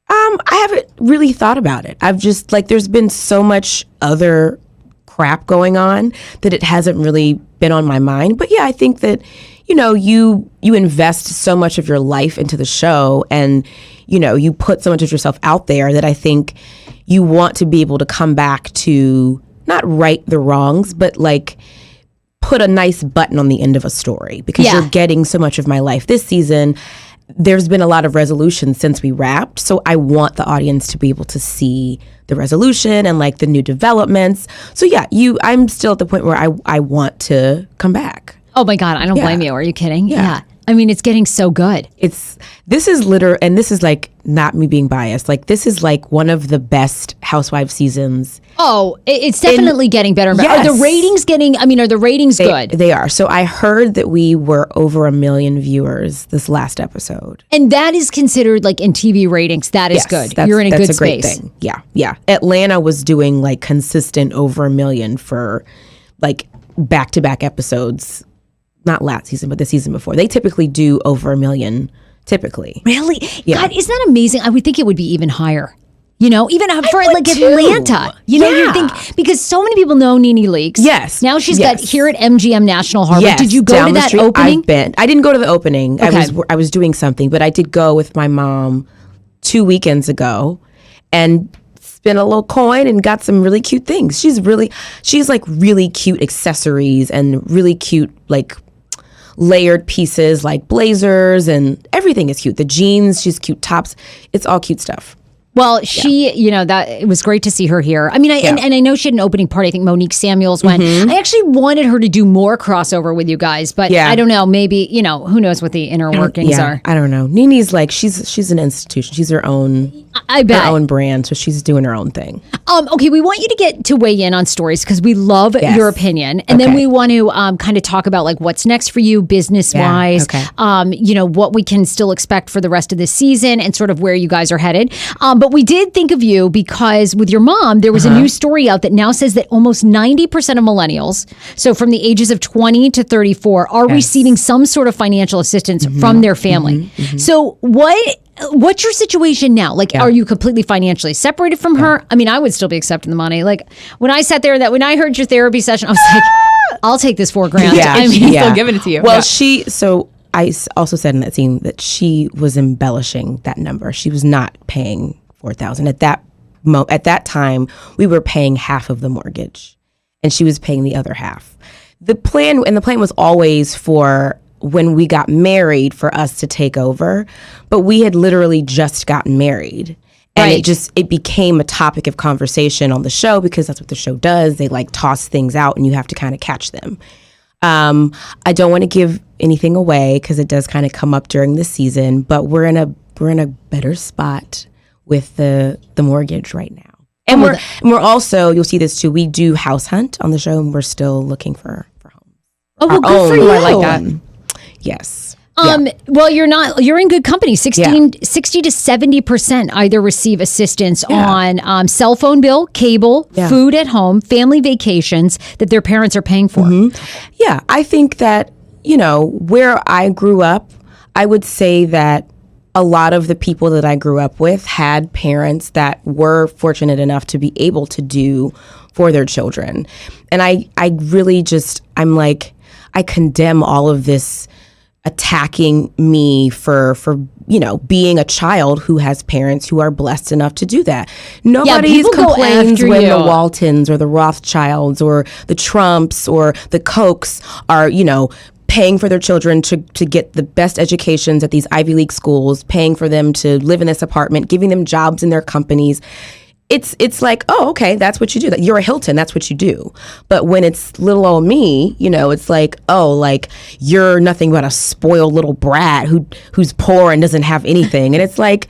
I haven't really thought about it. I've just like, there's been so much other crap going on that it hasn't really been on my mind. But yeah, I think that, you know, you invest so much of your life into the show, and, you know, you put so much of yourself out there that I think you want to be able to come back to not right the wrongs, but like put a nice button on the end of a story, because Yeah. you're getting so much of my life this season. There's been a lot of resolution since we wrapped, so I want the audience to be able to see the resolution and like the new developments. So yeah, I'm still at the point where I want to come back. Oh my God, I don't Yeah. blame you. Are you kidding? Yeah. I mean, it's getting so good. This is like not me being biased. Like, this is like one of the best Housewives seasons. Oh, it's definitely getting better and better. Are Yes. the ratings good? They are. So I heard that we were over 1 million viewers this last episode. And that is considered, like, in TV ratings, that is good. You're in a that's good a great space. thing. Yeah, yeah. Atlanta was doing like consistent over 1 million for like back-to-back episodes. Not last season, but the season before. They typically do over 1 million, typically. Really? Yeah. God, isn't that amazing? I would think it would be even higher. You know, even for would like too. Atlanta. You know, you Yeah. think, because so many people know Nene Leakes. Yes. Now she's Yes. got here at MGM National Harbor. Yes, Did you go down to the that street. opening? I've been. I didn't go to the opening. Okay. I was doing something, but I did go with my mom 2 weekends ago and spent a little coin and got some really cute things. She's like really cute accessories and really cute like layered pieces like blazers, and everything is cute. The jeans, she's cute tops. It's all cute stuff. Well, she, you know, that it was great to see her here. I mean, and I know she had an opening party. I think Monique Samuels went. I actually wanted her to do more crossover with you guys, but Yeah. I don't know. Maybe, you know, who knows what the inner workings are. I don't know. Nene's like she's an institution. She's her own I bet. her own brand, so she's doing her own thing. Okay, we want you to get to weigh in on stories because we love Yes. your opinion, and then Okay. we want to kind of talk about like what's next for you business wise. okay. You know, what we can still expect for the rest of this season and sort of where you guys are headed. But But we did think of you because with your mom, there was a new story out that now says that almost 90% of millennials, so from the ages of 20 to 34, are receiving some sort of financial assistance from their family. So what's your situation now? Like, are you completely financially separated from her? I mean, I would still be accepting the money. Like, when I sat there, when I heard your therapy session, I was like, I'll take this $4,000. Yeah. I mean, Still giving it to you. Well, I also said in that scene that she was embellishing that number. She was not paying $4,000 at that time. We were paying half of the mortgage, and she was paying the other half. The plan was always for when we got married for us to take over, but we had literally just gotten married. And it became a topic of conversation on the show because that's what the show does. They like toss things out and you have to kind of catch them. I don't want to give anything away because it does kind of come up during the season, but we're in a better spot with the mortgage right now. And we're also, you'll see this too, we do house hunt on the show and we're still looking for homes. Oh, well, good for you. I like that. Yes. Well, you're in good company. 60 to 70% either receive assistance on cell phone bill, cable, food at home, family vacations that their parents are paying for. Yeah, I think that, where I grew up, I would say that a lot of the people that I grew up with had parents that were fortunate enough to be able to do for their children. And I really I'm like, I condemn all of this attacking me for being a child who has parents who are blessed enough to do that. Nobody's complains when the Waltons or the Rothschilds or the Trumps or the Kochs are, paying for their children to get the best educations at these Ivy League schools, paying for them to live in this apartment, giving them jobs in their companies. It's like, oh, okay, that's what you do. You're a Hilton, that's what you do. But when it's little old me, it's like, oh, like you're nothing but a spoiled little brat who's poor and doesn't have anything. And it's like,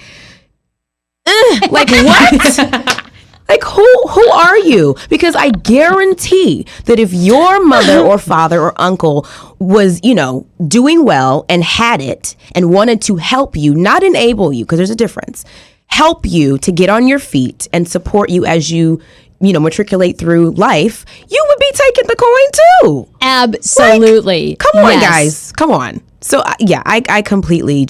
like what? Like who are you? Because I guarantee that if your mother or father or uncle was, doing well and had it and wanted to help you, not enable you, because there's a difference, help you to get on your feet and support you as you matriculate through life, you would be taking the coin too. Absolutely. Like, come on, guys. Come on. So I completely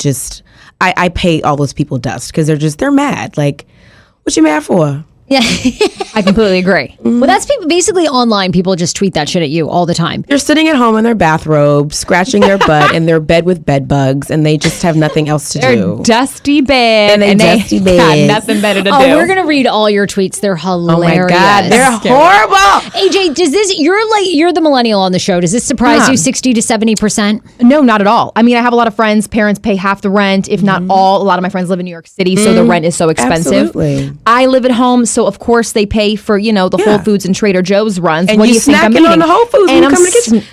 I pay all those people dust because they're mad. Like, what you mad for? Yeah. I completely agree. Well, that's basically online. People just tweet that shit at you all the time. They're sitting at home in their bathrobe, scratching their butt in their bed with bed bugs, and they just have nothing else to do. Dusty bed. And they got nothing better to do. Oh, we're going to read all your tweets. They're hilarious. Oh my God, they're horrible. AJ, you're the millennial on the show. Does this surprise you 60 to 70%? No, not at all. I mean, I have a lot of friends, parents pay half the rent, if not all. A lot of my friends live in New York City, so the rent is so expensive. Absolutely. I live at home, so of course they pay for, the Whole Foods and Trader Joe's runs. And what do you think I'm eating? on the Whole Foods and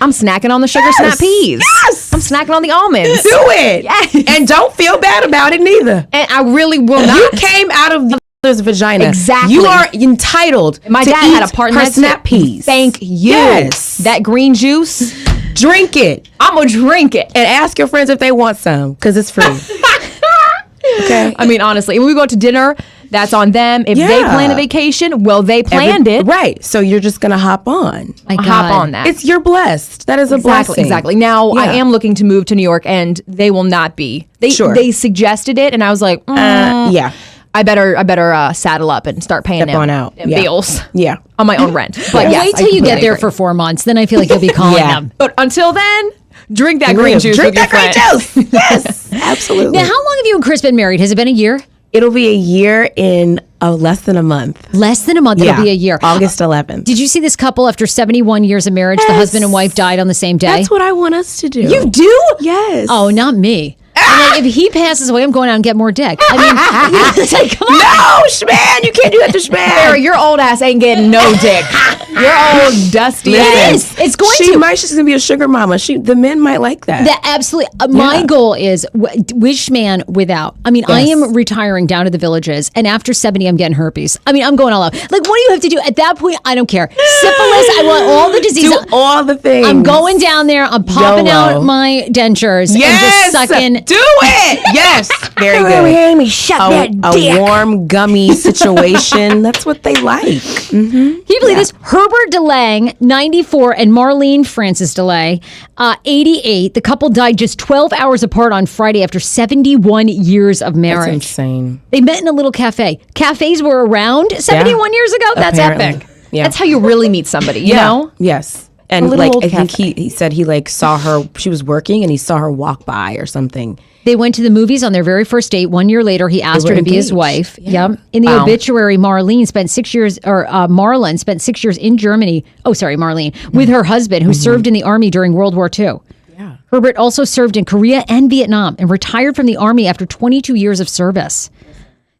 I'm snacking on the sugar snap peas. Yes. I'm snacking on the almonds. Do it. Yes. And don't feel bad about it neither. And I really will not. You came out of the mother's vagina. Exactly. You are entitled My to dad eat had a partner her snap peas. Thank you. Yes. That green juice, Drink it. I'm going to drink it. And ask your friends if they want some, because it's free. Okay. I mean, honestly, when we go to dinner, that's on them. If they plan a vacation, well, they planned it. Right. So you're just going to hop on. Hop on that. You're blessed. That is a blessing. Exactly. Now, I am looking to move to New York, and they will not be. They suggested it, and I was like, yeah. I better saddle up and start paying Step on out. them bills. Yeah. On my own rent. But yes, wait till you get there for 4 months. Then I feel like you'll be calling them. But until then, drink that green juice with your friends. Green juice. Yes. Absolutely. Now, how long have you and Chris been married? Has it been a year? It'll be a year in less than a month. Less than a month. It'll be a year. August 11th. Did you see this couple after 71 years of marriage? The husband and wife died on the same day. That's what I want us to do. You do? Yes. Oh, not me. I'm like, if he passes away, I'm going out and get more dick. I mean, it's like, come on. No, Schman, you can't do that to Schman. Sarah, your old ass ain't getting no dick. Your old dusty It ass. is. It's going to. She's going to be a sugar mama. The men might like that. That absolutely. My goal is wish man without. I mean, I am retiring down to the villages, and after 70, I'm getting herpes. I mean, I'm going all out. Like, what do you have to do at that point? I don't care. Syphilis. I want all the diseases. Do all the things. I'm going down there. I'm popping out my dentures and just sucking it. Do it. Yes. Very good. Amy, shut A warm, gummy situation. That's what they like. Can you believe this? Herbert DeLange, 94, and Marlene Francis DeLay, 88. The couple died just 12 hours apart on Friday after 71 years of marriage. That's insane. They met in a little cafe. Cafes were around 71 years ago. That's Apparently. epic. Yeah. That's how you really meet somebody, you know? Yes. And little like old I think cafe. he said he like saw her, she was working and he saw her walk by or something. They went to the movies on their very first date. 1 year later, he asked her were to be his engaged. wife. Yeah. Yep. In the Wow. obituary, Marlene spent 6 years, or Marlon spent 6 years in Germany. Oh, sorry, Marlene, with her husband, who served in the army during World War II. Yeah. Herbert also served in Korea and Vietnam and retired from the army after 22 years of service.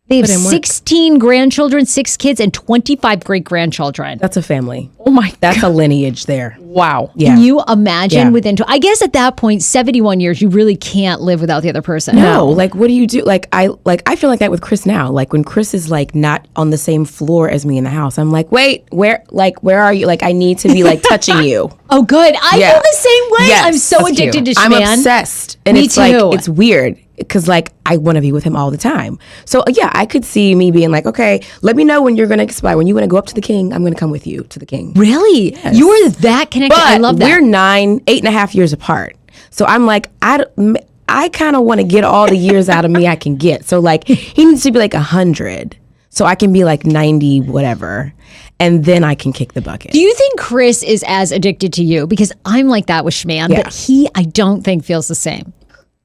They have Put in work. 16 grandchildren, 6 kids, and 25 great-grandchildren. That's a family. Oh my That's a lineage there. Wow. Yeah. Can you imagine Yeah. within, I guess at that point, 71 years, you really can't live without the other person. No, like what do you do? I feel like that with Chris now. Like when Chris is like not on the same floor as me in the house, I'm like, wait, where are you? Like I need to be like touching you. Oh, good. I Yeah. feel the same way. Yes, I'm so that's addicted cute. to I'm Schman. obsessed. And Me it's too. like, it's weird because like I want to be with him all the time. So yeah, I could see me being like, okay, let me know when you're going to expire. When you want to go up to the king, I'm going to come with you to the king. Really? You are that connected. But I love that. we're 8.5 years apart. So I'm like, I kind of want to get all the years out of me I can get. So like he needs to be like 100. So I can be like 90, whatever. And then I can kick the bucket. Do you think Chris is as addicted to you? Because I'm like that with Schman, Yeah. but he, I don't think, feels the same.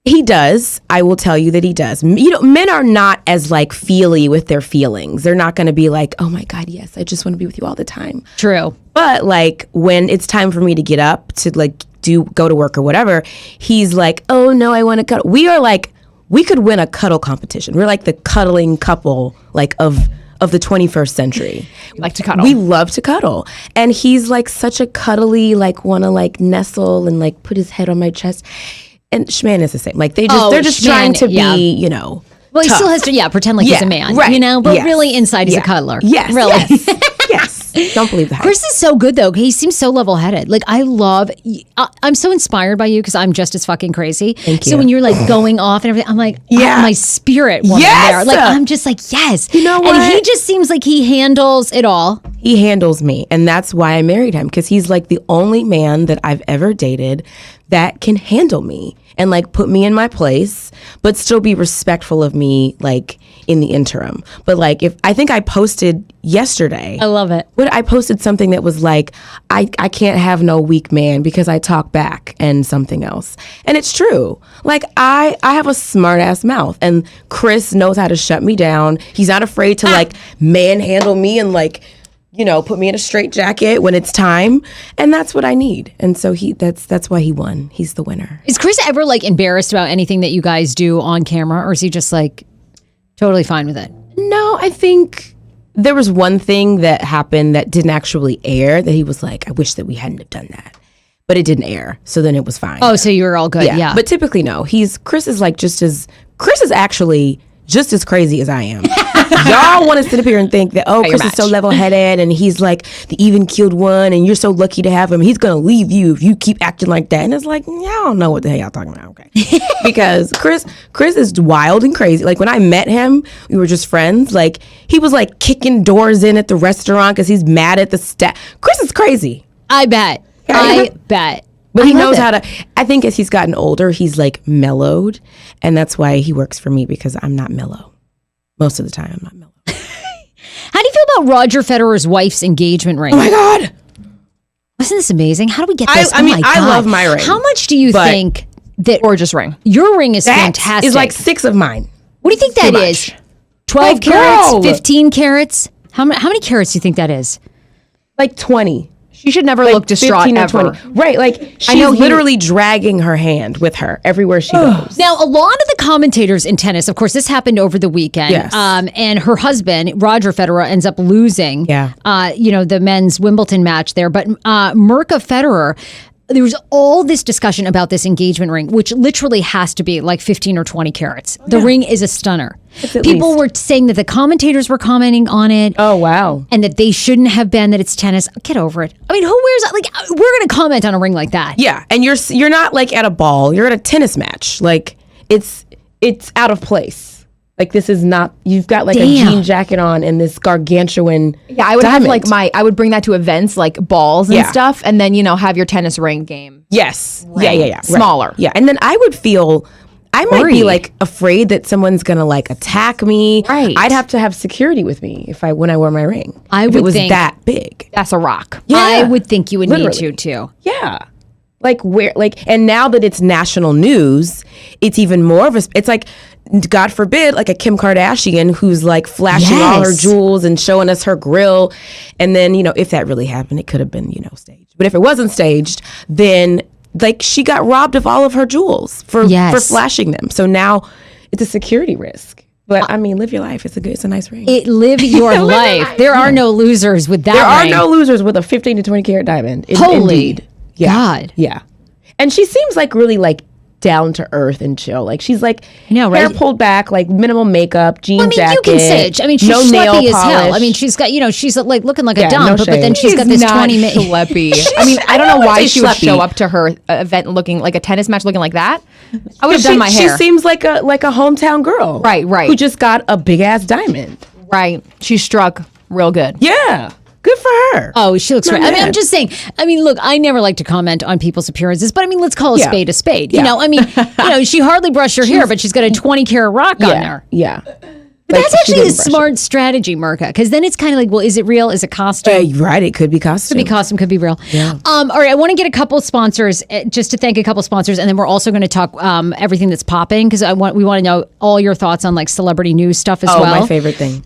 He does. I will tell you that he does. You know, men are not as like feely with their feelings. They're not going to be like, oh my God, yes, I just want to be with you all the time. True. But like when it's time for me to get up to like go to work or whatever, he's like, oh no, I want to cuddle. We are like, we could win a cuddle competition. We're like the cuddling couple like of the 21st century. You like to cuddle. We love to cuddle. And he's like such a cuddly, like want to like nestle and like put his head on my chest. And Schman is the same. Like they're just Schman, trying to yeah. be, you know. Well, he tough. still has to, pretend like he's a man, right. you know? But Yes. really inside he's a Yeah. cuddler. Yes. Really. Yes. Yes. Don't believe the hype. Chris is so good though. He seems so level-headed. Like I'm so inspired by you because I'm just as fucking crazy. Thank So you. when you're like going off and everything, I'm like, Yeah. my spirit woman Yes! there. Like I'm just like, yes. You know And what? he just seems like he handles it all. He handles me, and that's why I married him, because he's like the only man that I've ever dated that can handle me and like put me in my place, but still be respectful of me like in the interim. But like I think I posted yesterday. I love it. I posted something that was like, I can't have no weak man because I talk back and something else. And it's true. Like I have a smart ass mouth, and Chris knows how to shut me down. He's not afraid to like manhandle me and like, you know, put me in a straight jacket when it's time. And that's what I need. And so that's why he won. He's the winner. Is Chris ever like embarrassed about anything that you guys do on camera, or is he just like totally fine with it? No, I think there was one thing that happened that didn't actually air that he was like, I wish that we hadn't have done that. But it didn't air. So then it was fine. Oh, so you were all good. Yeah. But typically, no. Chris is actually just as crazy as I am. Y'all want to sit up here and think that, Chris is so level-headed and he's like the even-keeled one and you're so lucky to have him. He's going to leave you if you keep acting like that. And it's like, y'all don't know what the hell y'all talking about, okay? Because Chris is wild and crazy. Like when I met him, we were just friends. Like he was like kicking doors in at the restaurant because he's mad at the staff. Chris is crazy. I bet. I bet. But he I love knows it. how to, I think as he's gotten older, he's like mellowed. And that's why he works for me, because I'm not mellow. Most of the time, I'm not mellow. How do you feel about Roger Federer's wife's engagement ring? Oh my God. Wasn't this amazing? How do we get this? I mean, my I God. love my ring, How much do you but- think that Gorgeous ring. your ring is That fantastic? is like 6 of mine. What do you think that too is? much. 12 Oh, carats? girl. 15 carats? How many carats do you think that is? Like 20. She should never look distraught 15 or ever. 20. Right. Like she's know he- literally dragging her hand with her everywhere she goes. Now, a lot of the commentators in tennis, of course, this happened over the weekend. Yes. And her husband, Roger Federer, ends up losing, Yeah. The men's Wimbledon match there. But Mirka Federer, there was all this discussion about this engagement ring, which literally has to be like 15 or 20 carats. The ring is a stunner. at People least. were saying that the commentators were commenting on it. Oh, wow. And that they shouldn't have been, that it's tennis. Get over it. I mean, who wears, like, we're going to comment on a ring like that. Yeah. And you're not like at a ball. You're at a tennis match. Like it's out of place. Like, this is not, you've got like Damn. a jean jacket on and this gargantuan Yeah, I would diamond. have like I would bring that to events like balls and Yeah. stuff, and then have your tennis ring game. Yes. Yeah. Right. Smaller. Yeah. And then I would feel, I might be Worried. like afraid that someone's gonna like attack me. Right. I'd have to have security with me when I wear my ring. I if would it was think- that big. That's a rock. Yeah. I would think you would Literally. need to too. Yeah. Like where, like, and now that it's national news, it's even more of a, it's like, God forbid, like a Kim Kardashian who's like flashing all her Yes. jewels and showing us her grill. And then, if that really happened, it could have been, staged. But if it wasn't staged, then like she got robbed of all of her jewels for flashing them. So now it's a security risk. But I mean, live your life. It's a nice ring. Live your life. There are no losers with that There are ring. no losers with a 15 to 20 carat diamond. Holy Indeed. Yeah. God. Yeah. And she seems like really like down to earth and chill. Like she's like know, hair right? pulled back, like minimal makeup, jean jacket. You can say it. I mean, she's no nail schleppy as hell. polish. I mean, she's got, she's like looking like a Yeah, dump, no but then shade. she's got this 20 minute. schleppy. I mean, I don't know wouldn't why say she would schleppy. show up to her event looking like a tennis match looking like that. I would have done my hair. She seems like a hometown girl. Right. Who just got a big ass diamond. Right. She struck real good. Yeah. Good for her. Oh, she looks Not great. I mean, I'm bad. just saying. I mean, look, I never like to comment on people's appearances, but I mean, let's call a Yeah. spade a spade. Yeah. I mean, she hardly brushed her hair, but she's got a 20 karat rock on there. Yeah. But Like, that's she actually a didn't brush it. smart strategy, Mirka, because then it's kind of like, well, is it real? Is it costume? Right. It could be costume. Could be costume, could be real. Yeah. All right, I want to get a couple sponsors, just to thank a couple sponsors, and then we're also going to talk everything that's popping, because we want to know all your thoughts on like celebrity news stuff as Oh, well. my favorite thing.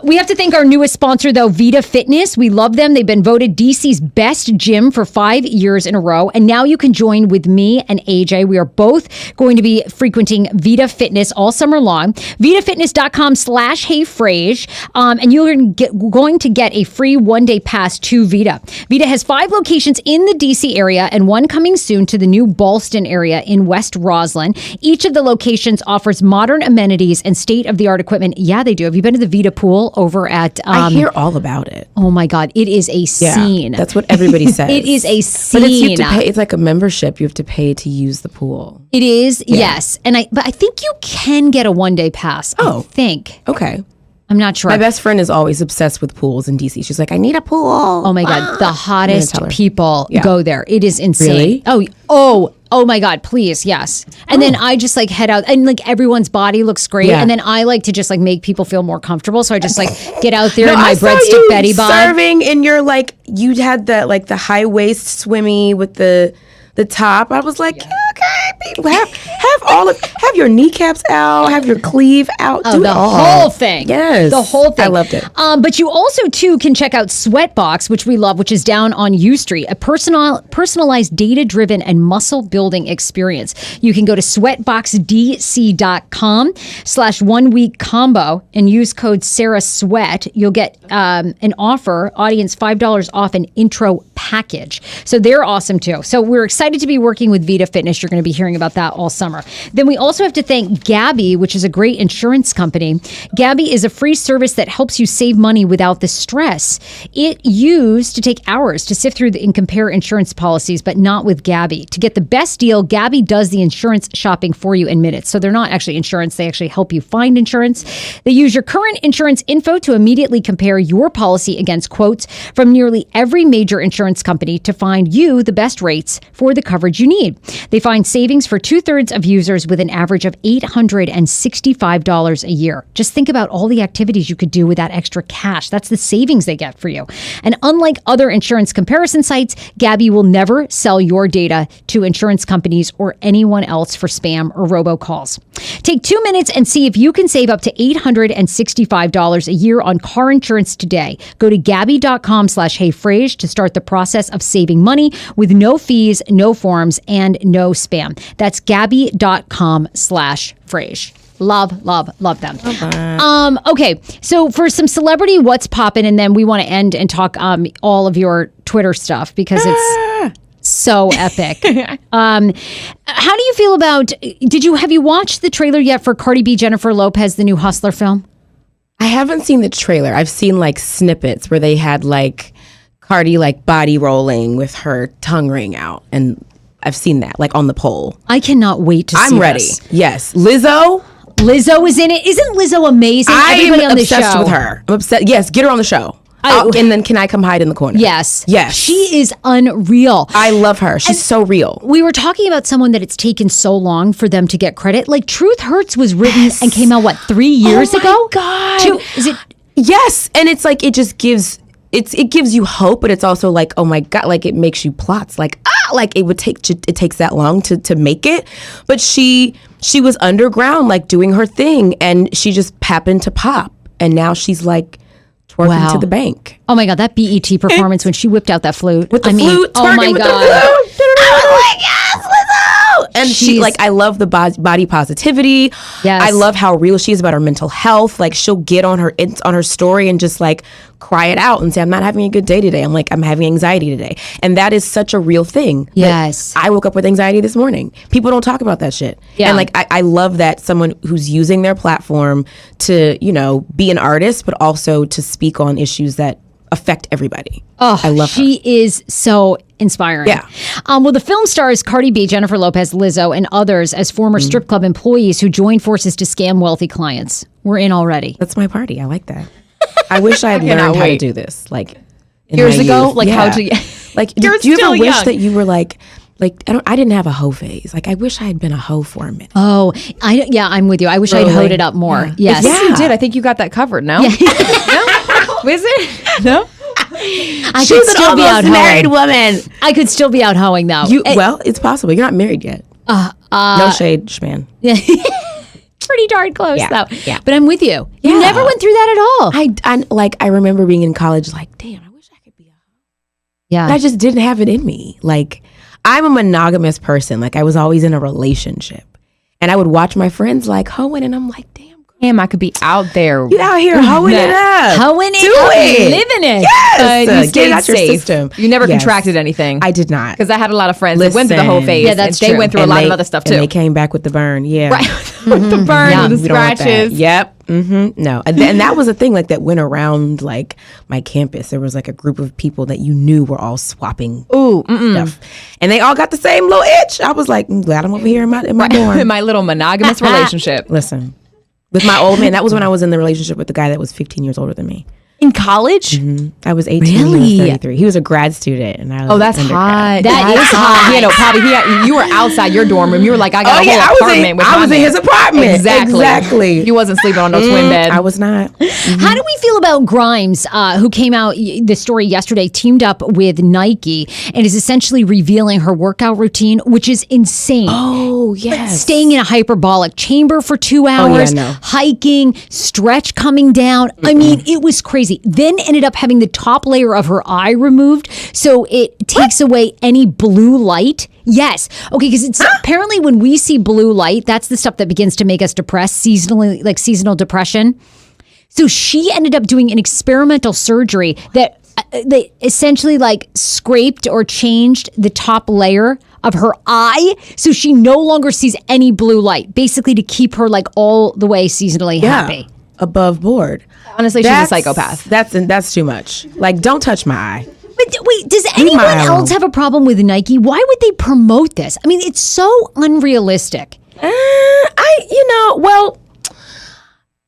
We have to thank our newest sponsor, though, Vita Fitness. We love them. They've been voted DC's best gym for 5 years in a row. And now you can join with me and AJ. We are both going to be frequenting Vita Fitness all summer long. VitaFitness.com/HeyFrage. And you're going to get a free one-day pass to Vita. Vita has 5 locations in the DC area and one coming soon to the new Ballston area in West Roslyn. Each of the locations offers modern amenities and state-of-the-art equipment. Yeah, they do. Have you been to the Vita pool over at... I hear all about it. Oh my God, it is a scene. That's what everybody says. It is a scene. But you have to pay. It's like a membership. You have to pay to use the pool. It is, yes. But I think you can get a one-day pass. Oh. I think. Okay. I'm not sure. My best friend is always obsessed with pools in DC. She's like, I need a pool. Oh my God, the hottest tell her. people Yeah. go there. It is insane. Really? Oh my God, please, yes. And then I just like head out, and like everyone's body looks great. Yeah. And then I like to just like make people feel more comfortable. So I just like get out there in No, my I saw breadstick you Betty Bob. serving in your like you had the high waist swimmy with the top. I was like, okay, people have your kneecaps out, have your cleave out, do The it all. whole thing. Yes, The whole thing. I loved it. But you also, too, can check out Sweatbox, which we love, which is down on U Street, a personalized, data-driven, and muscle-building experience. You can go to sweatboxdc.com/1 week combo and use code SarahSweat. You'll get an offer, audience $5 off an intro package. So they're awesome, too. So we're excited to be working with Vita Fitness. You're going to be hearing about that all summer. Then we also have to thank Gabby, which is a great insurance company. Gabby is a free service that helps you save money without the stress. It used to take hours to sift through and compare insurance policies, but not with Gabby. To get the best deal, Gabby does the insurance shopping for you in minutes. So they're not actually insurance. They actually help you find insurance. They use your current insurance info to immediately compare your policy against quotes from nearly every major insurance company to find you the best rates for the coverage you need. They find savings for 2/3 of users with an average of $865 a year. Just think about all the activities you could do with that extra cash. That's the savings they get for you. And unlike other insurance comparison sites, Gabby will never sell your data to insurance companies or anyone else for spam or robocalls. Take 2 minutes and see if you can save up to $865 a year on car insurance today. Go to Gabby.com/HeyFrage to start the process of saving money with no fees, no forms, and no spam. That's Gabby.com/Frage. Love, love, love them. Okay, so for some celebrity what's poppin', and then we want to end and talk all of your Twitter stuff because it's so epic. How do you feel about? Have you watched the trailer yet for Cardi B, Jennifer Lopez, the new Hustler film? I haven't seen the trailer. I've seen like snippets where they had like Cardi like body rolling with her tongue ring out, and I've seen that, like on the poll. I cannot wait to see I'm ready. this. Yes. Lizzo is in it. Isn't Lizzo amazing? Everybody I'm on the obsessed show. with her. I'm obsessed. Yes, get her on the show. And then can I come hide in the corner? Yes. Yes. She is unreal. I love her. She's so real. We were talking about someone that it's taken so long for them to get credit. Like Truth Hurts was written and came out, 3 years ago? Oh my God. Is it? Yes. And it's like, it just gives, it gives you hope, but it's also like, oh my God, like it makes you plots. Like, like it takes that long to make it. But she was underground, like doing her thing, and she just happened to pop. And now she's like, twerking to the bank. Oh my God, that BET performance when she whipped out that flute. With the flute, oh my with God. the flute. I was like, yes, Lizzo! And she, like, I love the body positivity. Yes. I love how real she is about her mental health. Like, she'll get on her story and just like cry it out and say, I'm not having a good day today. I'm having anxiety today. And that is such a real thing. Yes. I woke up with anxiety this morning. People don't talk about that shit. Yeah. And like, I love that someone who's using their platform to, be an artist, but also to speak on issues that affect everybody. Oh, I love her. She is so inspiring. Yeah. Well, the film stars Cardi B, Jennifer Lopez, Lizzo, and others as former strip club employees who joined forces to scam wealthy clients. We're in already. That's my party. I like that. I wish I had learned how to do this, like in Years my ago, youth. like how to. Like, You're do you still ever wish young. that you were like I didn't have a hoe phase. Like, I wish I had been a hoe for a minute. Oh, I'm with you. I wish I'd hoed it up more. Yes. Yes, you did. I think you got that covered. No, no, is it? No. I She's could an still be out almost married hoeing. woman. I could still be out hoeing though. Well, it's possible. You're not married yet. No shade, man. Pretty darn close Yeah, though. yeah. But I'm with you. You Yeah. never went through that at all. I remember being in college, like, damn, I wish I could be a hoe. Yeah. But I just didn't have it in me. Like, I'm a monogamous person. Like, I was always in a relationship, and I would watch my friends like hoeing, and I'm like, damn. Damn, I could be out there. You out here hoeing it up. Hoeing it Do up, it. living it. Yes. You Get it stayed out your safe. system. You never Yes. contracted anything. I did not. Because I had a lot of friends that went through the whole Listen. phase. Yeah, that's and they true. went through a lot of other stuff too. And they came back with the burn. Yeah. Right. With the burn, Yeah. with the We don't want that. scratches. Yep. No. And that was a thing like that went around like my campus. There was like a group of people that you knew were all swapping stuff. And they all got the same little itch. I was like, I'm glad I'm over here in my dorm. In my little monogamous relationship. Listen. With my old man, that was when I was in the relationship with the guy that was 15 years older than me. In college? I was 18. He Really? was 33. He was a grad student, and I was Oh, that's an hot. undergrad. That is hot. You know, probably you were outside your dorm room. You were like, I got a whole apartment with I my was in man. his apartment. Exactly. You wasn't sleeping on no twin bed. I was not. How do we feel about Grimes, who came out, the story yesterday, teamed up with Nike and is essentially revealing her workout routine, which is insane. Oh, yes. Staying in a hyperbolic chamber for 2 hours, no. hiking, stretch coming down. I mean, it was crazy. Then ended up having the top layer of her eye removed, so it takes away any blue light. Yes. Okay, because it's apparently when we see blue light, that's the stuff that begins to make us depressed, seasonally, like seasonal depression. So she ended up doing an experimental surgery that they essentially like scraped or changed the top layer of her eye, so she no longer sees any blue light, basically to keep her like all the way seasonally happy. Above board. Honestly, she's a psychopath. That's too much. Like, don't touch my eye. But wait, does my anyone eye else alone. have a problem with Nike? Why would they promote this? I mean, it's so unrealistic. Well,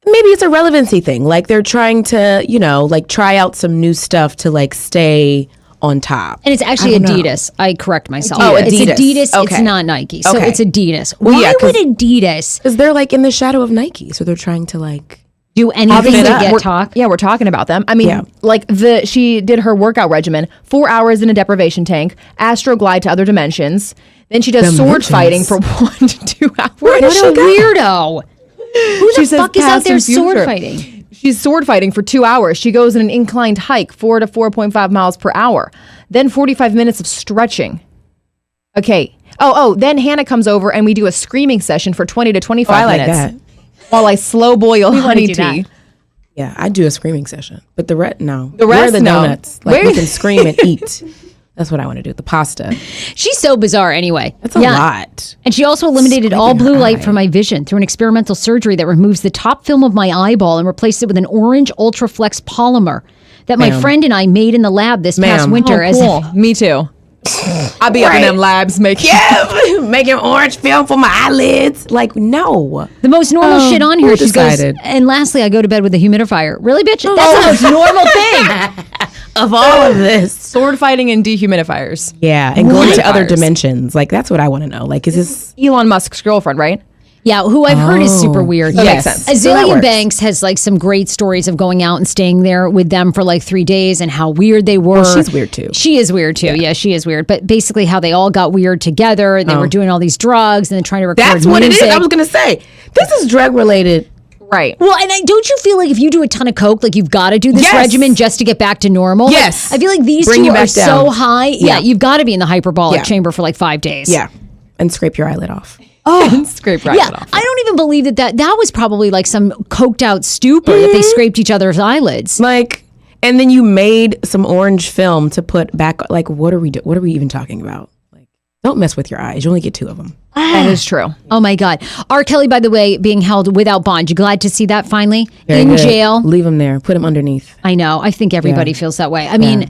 maybe it's a relevancy thing. Like, they're trying to, like try out some new stuff to like stay on top. And it's actually I don't know. Adidas. I correct myself. Oh, It's Adidas. Adidas. Okay. It's not Nike. So Okay. it's Adidas. Well, Why yeah, would 'cause- Adidas Because they're like in the shadow of Nike. So they're trying to like. do anything it to up. get talk? Yeah, we're talking about them. I mean, Yeah. like she did her workout regimen, 4 hours in a deprivation tank, astroglide to other dimensions. Then she does sword Dimensions? fighting for 1 to 2 hours. What a weirdo. Who She the says fuck is out past there and sword future. fighting? She's sword fighting for 2 hours. She goes in an inclined hike, 4 to 4.5 miles per hour. Then 45 minutes of stretching. Okay. Then Hannah comes over and we do a screaming session for 20 to 25 I like minutes. that. While I slow boil honey do that. tea. Yeah, I do a screaming session. But the rest, no. The Where are rest, the no. donuts? Like, we can scream and eat. That's what I want to do. The pasta. She's so bizarre anyway. That's a lot. And she also eliminated all Scraping blue her light eye. from my vision through an experimental surgery that removes the top film of my eyeball and replaced it with an orange Ultraflex polymer that my Ma'am. friend and I made in the lab this past Ma'am. winter. Oh, cool. Me too. I'll be up in them labs making making orange film for my eyelids. Like, no. The most normal shit on here. who She goes, decided? and lastly, I go to bed with a humidifier. Really, bitch? That's the most normal thing. Of all of this. sword fighting and dehumidifiers. Yeah, and going to other Humidifiers. dimensions. Like, that's what I want to know. Like, is this... Elon Musk's girlfriend, right? Yeah, who I've heard is super weird. That Yes. makes sense. So that Azalea works. Banks has like some great stories of going out and staying there with them for like 3 days and how weird they were. Well, she's weird too. She is weird too. Yeah, she is weird. But basically how they all got weird together and they were doing all these drugs and then trying to record That's what it is. music. I was going to say. This is drug-related. Right. Well, and don't you feel like if you do a ton of coke, like you've got to do this Yes. regimen just to get back to normal? Like, Yes. I feel like these Bring two you are back so down. high. Yeah, Yeah. you've got to be in the hyperbolic Yeah. chamber for like 5 days. Yeah. And scrape your eyelid off. Scrape right Yeah, off. I don't even believe that was probably like some coked out stupor that they scraped each other's eyelids. Like, and then you made some orange film to put back. Like, what are we even talking about? Like, don't mess with your eyes. You only get 2 of them. That is true. Oh my God. R. Kelly, by the way, being held without bond. You glad to see that finally? Very in good. jail. Leave them there. Put them underneath. I know. I think everybody feels that way. I mean,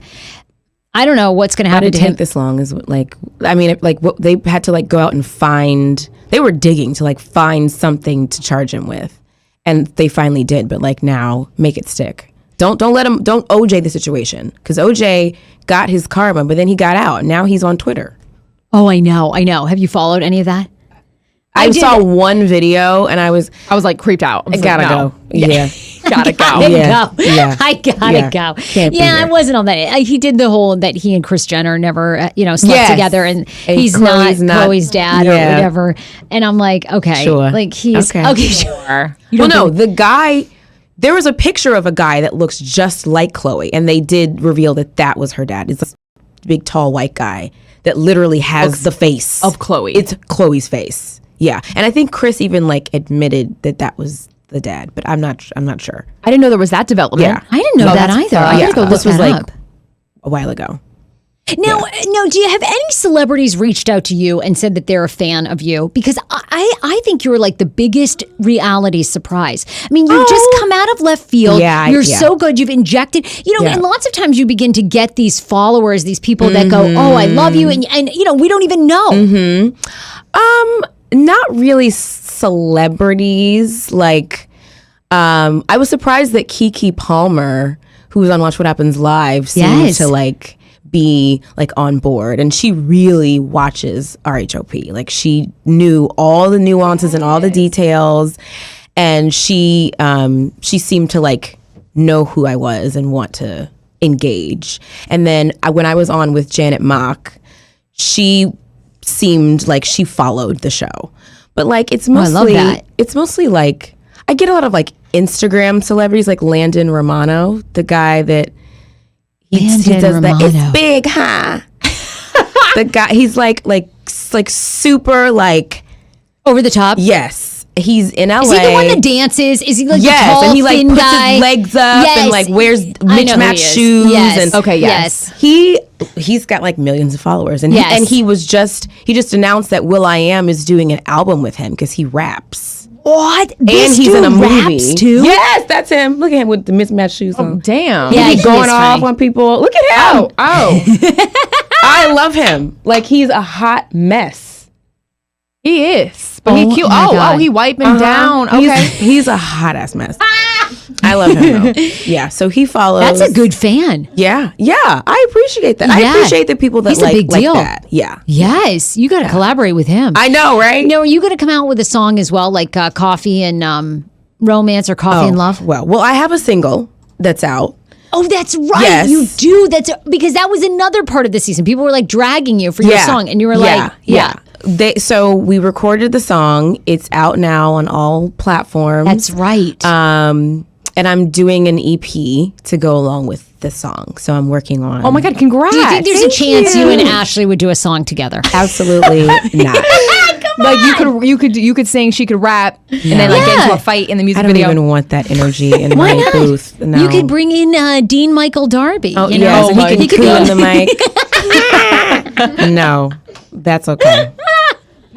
I don't know what's going to How happen did it to him. take this long? Is like, I mean, like what they had to like go out and find. They were digging to like find something to charge him with, and they finally did. But like now, make it stick. Don't let him. Don't OJ the situation, because OJ got his karma, but then he got out. Now he's on Twitter. Oh, I know. Have you followed any of that? I saw one video, and I was I was like creeped out. I was gotta like, no. go. Yeah. Gotta go. Yeah. Go. Yeah. I gotta Yeah. go. Can't be Yeah, I there. wasn't on that. He did the whole that he and Kris Jenner never, slept Yes. together, and And he's Khloe's not not- Chloe's dad or yeah. whatever. And I'm like, okay, Sure. like he's Okay. sure. Well, no, the guy. There was a picture of a guy that looks just like Chloe, and they did reveal that was her dad. It's a big, tall, white guy that literally has the face of Chloe. It's Chloe's face. Yeah, and I think Chris even like admitted that was the dad, but I'm not sure. I didn't know there was that development. Yeah. I didn't know that that's either. fun. I Yeah, gotta go look this was that like up. a while ago. Now, do you have any celebrities reached out to you and said that they're a fan of you? Because I think you're like the biggest reality surprise. I mean, you've just come out of left field. Yeah, You're yeah. so good. You've injected, Yeah. and lots of times you begin to get these followers, these people that go, oh, I love you. And we don't even know. Not really celebrities. Like, I was surprised that Keke Palmer, who was on Watch What Happens Live, seemed Yes. to like be like on board, and she really watches RHOP. Like, she knew all the nuances and all the details, and she seemed to like know who I was and want to engage. And then when I was on with Janet Mock, she seemed like she followed the show, but like it's I love mostly that. it's mostly like I get a lot of like Instagram celebrities, like Landon Romano, the guy that he Landon does that. Romano. It's big, huh? The guy, he's like super like Over the top. yes. He's in LA. Is he the one that dances? Is he like the Yes, tall, and he like thin puts guy? his legs up Yes. and like wears I know who he mismatched is. shoes. Yes. And Okay, yes. he's got like millions of followers, and Yes. he just announced that Will.i.am is doing an album with him because he raps. What? And This he's in a dude movie raps too? Yes, that's him. Look at him with the mismatched shoes on. Damn. Yeah, He's he going is off funny. on people. Look at him. Oh. I love him. Like, he's a hot mess. He is. But Oh he cute. my Oh, God. he wiping down. Okay. He's a hot ass mess. I love him though. Yeah, so he follows. That's a good fan. Yeah, I appreciate that. I Yeah. appreciate the people that He's a like, big deal. like that. Yeah. Yes, you got to collaborate with him. I know, right? Now, are you going to come out with a song as well, like Coffee and Romance or Coffee and Love? Well, I have a single that's out. Oh, that's right. Yes. You do. That's because that was another part of the season. People were like dragging you for your song, and you were like, yeah. So we recorded the song. It's out now on all platforms. That's right. And I'm doing an EP to go along with the song. So I'm working on. Oh my God, congrats. do you think there's a thank chance you you. and Ashley would do a song together? Absolutely not. Like you could sing, she could rap, and then like get into a fight in the music I don't video. even want that energy in Why my not? booth. No. You could bring in Dean Michael Darby. Oh, you know? yes, and he he could could coo be in the mic. No, that's okay.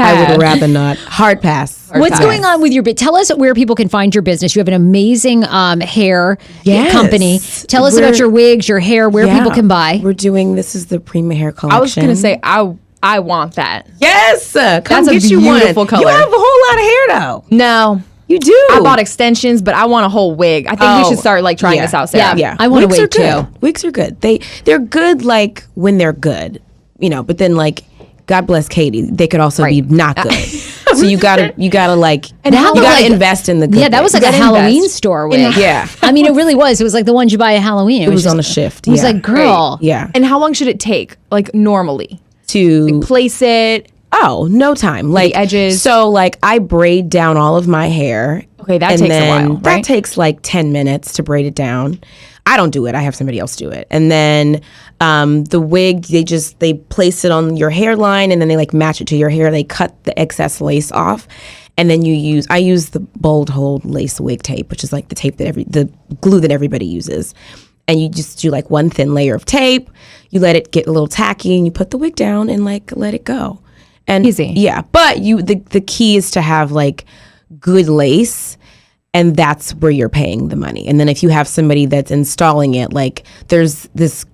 I would rather not. Hard pass. What's going on with your bit? Tell us where people can find your business. You have an amazing hair company. Tell us about your wigs, your hair, where people can buy. We're doing, this is the Prima Hair collection. I was going to say, I want that. Yes. Come That's a get you one. beautiful color. You have a whole lot of hair though. No. You do. I bought extensions, but I want a whole wig. I think we should start like trying this out, Sarah. Yeah. I want a Wigs wig are good. too. Wigs are good. They're good like when they're good, but then like, God bless Katie, they could also be not good. So you gotta like, And you how gotta like- invest in the good. Yeah, that was like a wigs. Halloween store wig. Yeah. I mean, it really was. It was like the ones you buy at Halloween. It was on a shift. It was yeah. like, girl. Yeah. And how long should it take, like normally? To Place it. Oh, no time. Like edges. So like I braid down all of my hair. Okay, that and takes a then while, That right? takes like 10 minutes to braid it down. I don't do it. I have somebody else do it. And then the wig, they place it on your hairline and then they like match it to your hair. They cut the excess lace off. And then I use the bold hold lace wig tape, which is like the tape the glue that everybody uses. And you just do like one thin layer of tape. You let it get a little tacky and you put the wig down and like let it go. And Easy. Yeah. But the key is to have like good lace, and that's where you're paying the money. And then if you have somebody that's installing it, like there's this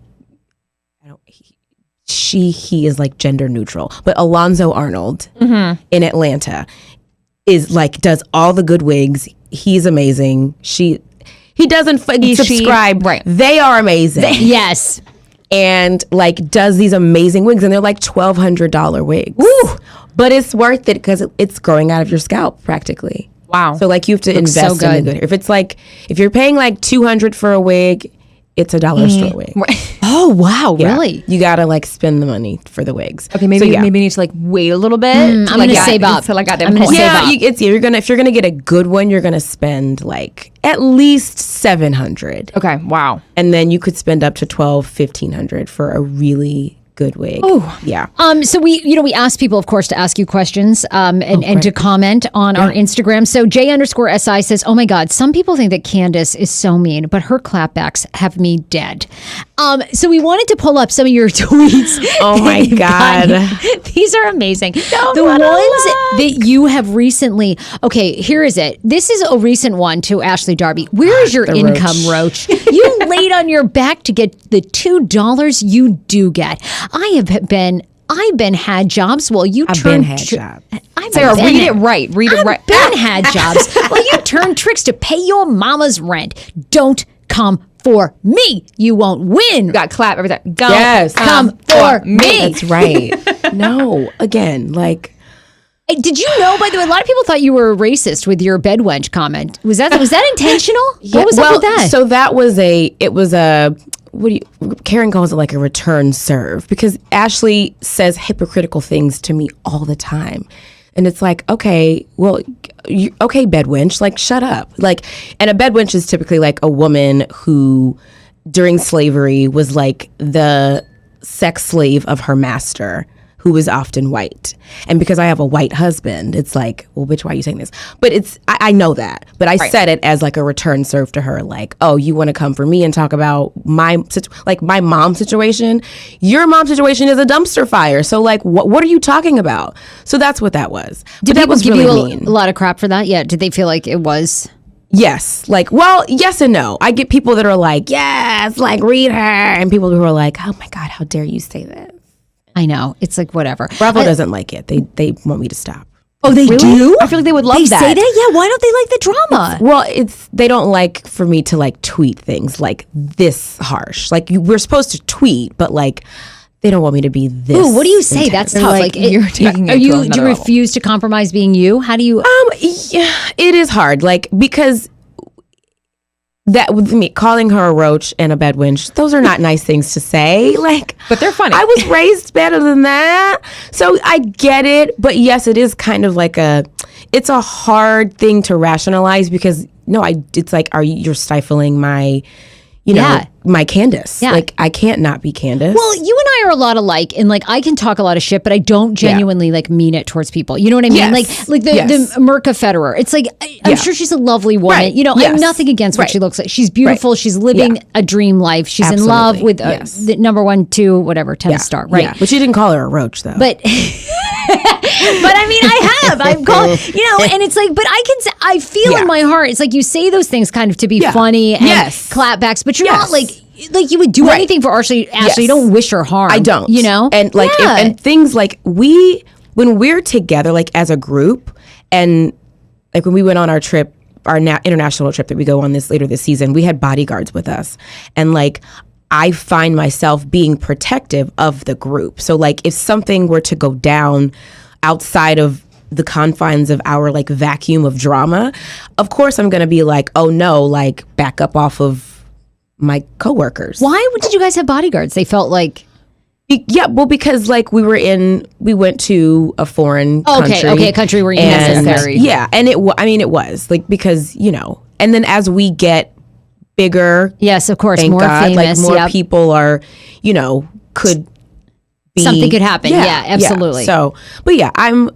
he is like gender neutral, but Alonzo Arnold in Atlanta is like does all the good wigs. He's amazing. He doesn't subscribe. Right. They are amazing. Yes. And like does these amazing wigs, and they're like $1,200 wigs. Woo! But it's worth it because it's growing out of your scalp practically. Wow. So like you have to Looks so invest in the good. good hair. If it's like if you're paying like $200 for a wig, it's a dollar store wig. Oh, wow. Yeah. Really? You gotta like spend the money for the wigs. Okay, maybe So, yeah. maybe you need to like wait a little bit. I'm gonna save up. Until I got them I'm gonna points. save Yeah, up. if you're gonna get a good one, you're gonna spend like at least $700, Okay, wow. and then you could spend up to $1,200-1,500 for a really good wig. Oh, yeah. So we asked people, of course, to ask you questions and to comment on our Instagram. So J_SI says, "Oh my God, some people think that Candiace is so mean, but her clapbacks have me dead." So we wanted to pull up some of your tweets. Oh my God. These are amazing. The ones that you have recently. Okay, here is it. This is a recent one to Ashley Darby. Where is your The income, Roach? You laid on your back to get the $2 you do get. I've been had jobs while you I've turned been had jobs. Sarah, read it right. Read it right. Been had jobs while you turn tricks to pay your mama's rent. Don't come for me. You won't win. Got clap every time. Don't Yes. Come for me. That's right. No, again, like Hey, did you know, by the way, a lot of people thought you were a racist with your bed wench comment. Was that intentional? What was up with that? So that was Karen calls it like a return serve, because Ashley says hypocritical things to me all the time. And it's like, okay, well, okay, bedwench, like shut up. Like, and a bedwench is typically like a woman who during slavery was like the sex slave of her master, who was often white. And because I have a white husband, it's like, well, bitch, why are you saying this? But I know that. But I said it as like a return serve to her. Like, oh, you want to come for me and talk about my mom's situation? Your mom's situation is a dumpster fire. So like, what are you talking about? So that's what that was. Did But that people was give really you mean. a lot of crap for that? Yeah. Did they feel like it was? Yes. Like, well, yes and no. I get people that are like, yes, like read her. And people who are like, oh my God, how dare you say this? I know. It's like, whatever. Bravo doesn't like it. They want me to stop. Oh, they do? I feel like they would love They that. say that? Yeah. Why don't they like the drama? Well, they don't like for me to like tweet things like this harsh. Like we're supposed to tweet, but like they don't want me to be this. Ooh, what do you say? intense. That's tough. Like, you're taking it are to you? another Do you level. refuse to compromise being you? How do you? Yeah, it is hard. Like because that with me calling her a roach and a bedwench, those are not nice things to say. Like, But they're funny. I was raised better than that, so I get it. But yes, it is kind of like it's a hard thing to rationalize because it's like, you're stifling my, my Candiace. Yeah. Like I can't not be Candiace. Well, you and I are a lot alike, and like I can talk a lot of shit, but I don't genuinely like mean it towards people. You know what I mean? Yes. Like the Mirka Federer. It's like I'm sure she's a lovely woman. Right. You know, I have Yes. nothing against what Right. she looks like. She's beautiful. Right. She's living a dream life. She's in love Absolutely. with Yes. the number 1, 2, whatever, 10 star. Right. Yeah. But you didn't call her a roach though. But But I mean, I have. I've gone, and it's like, but I feel in my heart, it's like you say those things kind of to be funny and clapbacks, but you're not like you would do anything for Ashley. You don't wish her harm. I don't. And like, and things like when we're together, like as a group, and like when we went on our trip, our international trip that we go on later this season, we had bodyguards with us. And like, I find myself being protective of the group. So like if something were to go down outside of the confines of our like vacuum of drama, of course I'm going to be like, oh no, like back up off of my coworkers. Why did you guys have bodyguards? They felt like... because like we went to a foreign country. Okay, a country where you necessary. Yeah, and it was like, because, and then as we get bigger, yes, of course, thank more God, famous, like more people are, could be, something could happen. Yeah, absolutely. Yeah. So, but yeah, I'm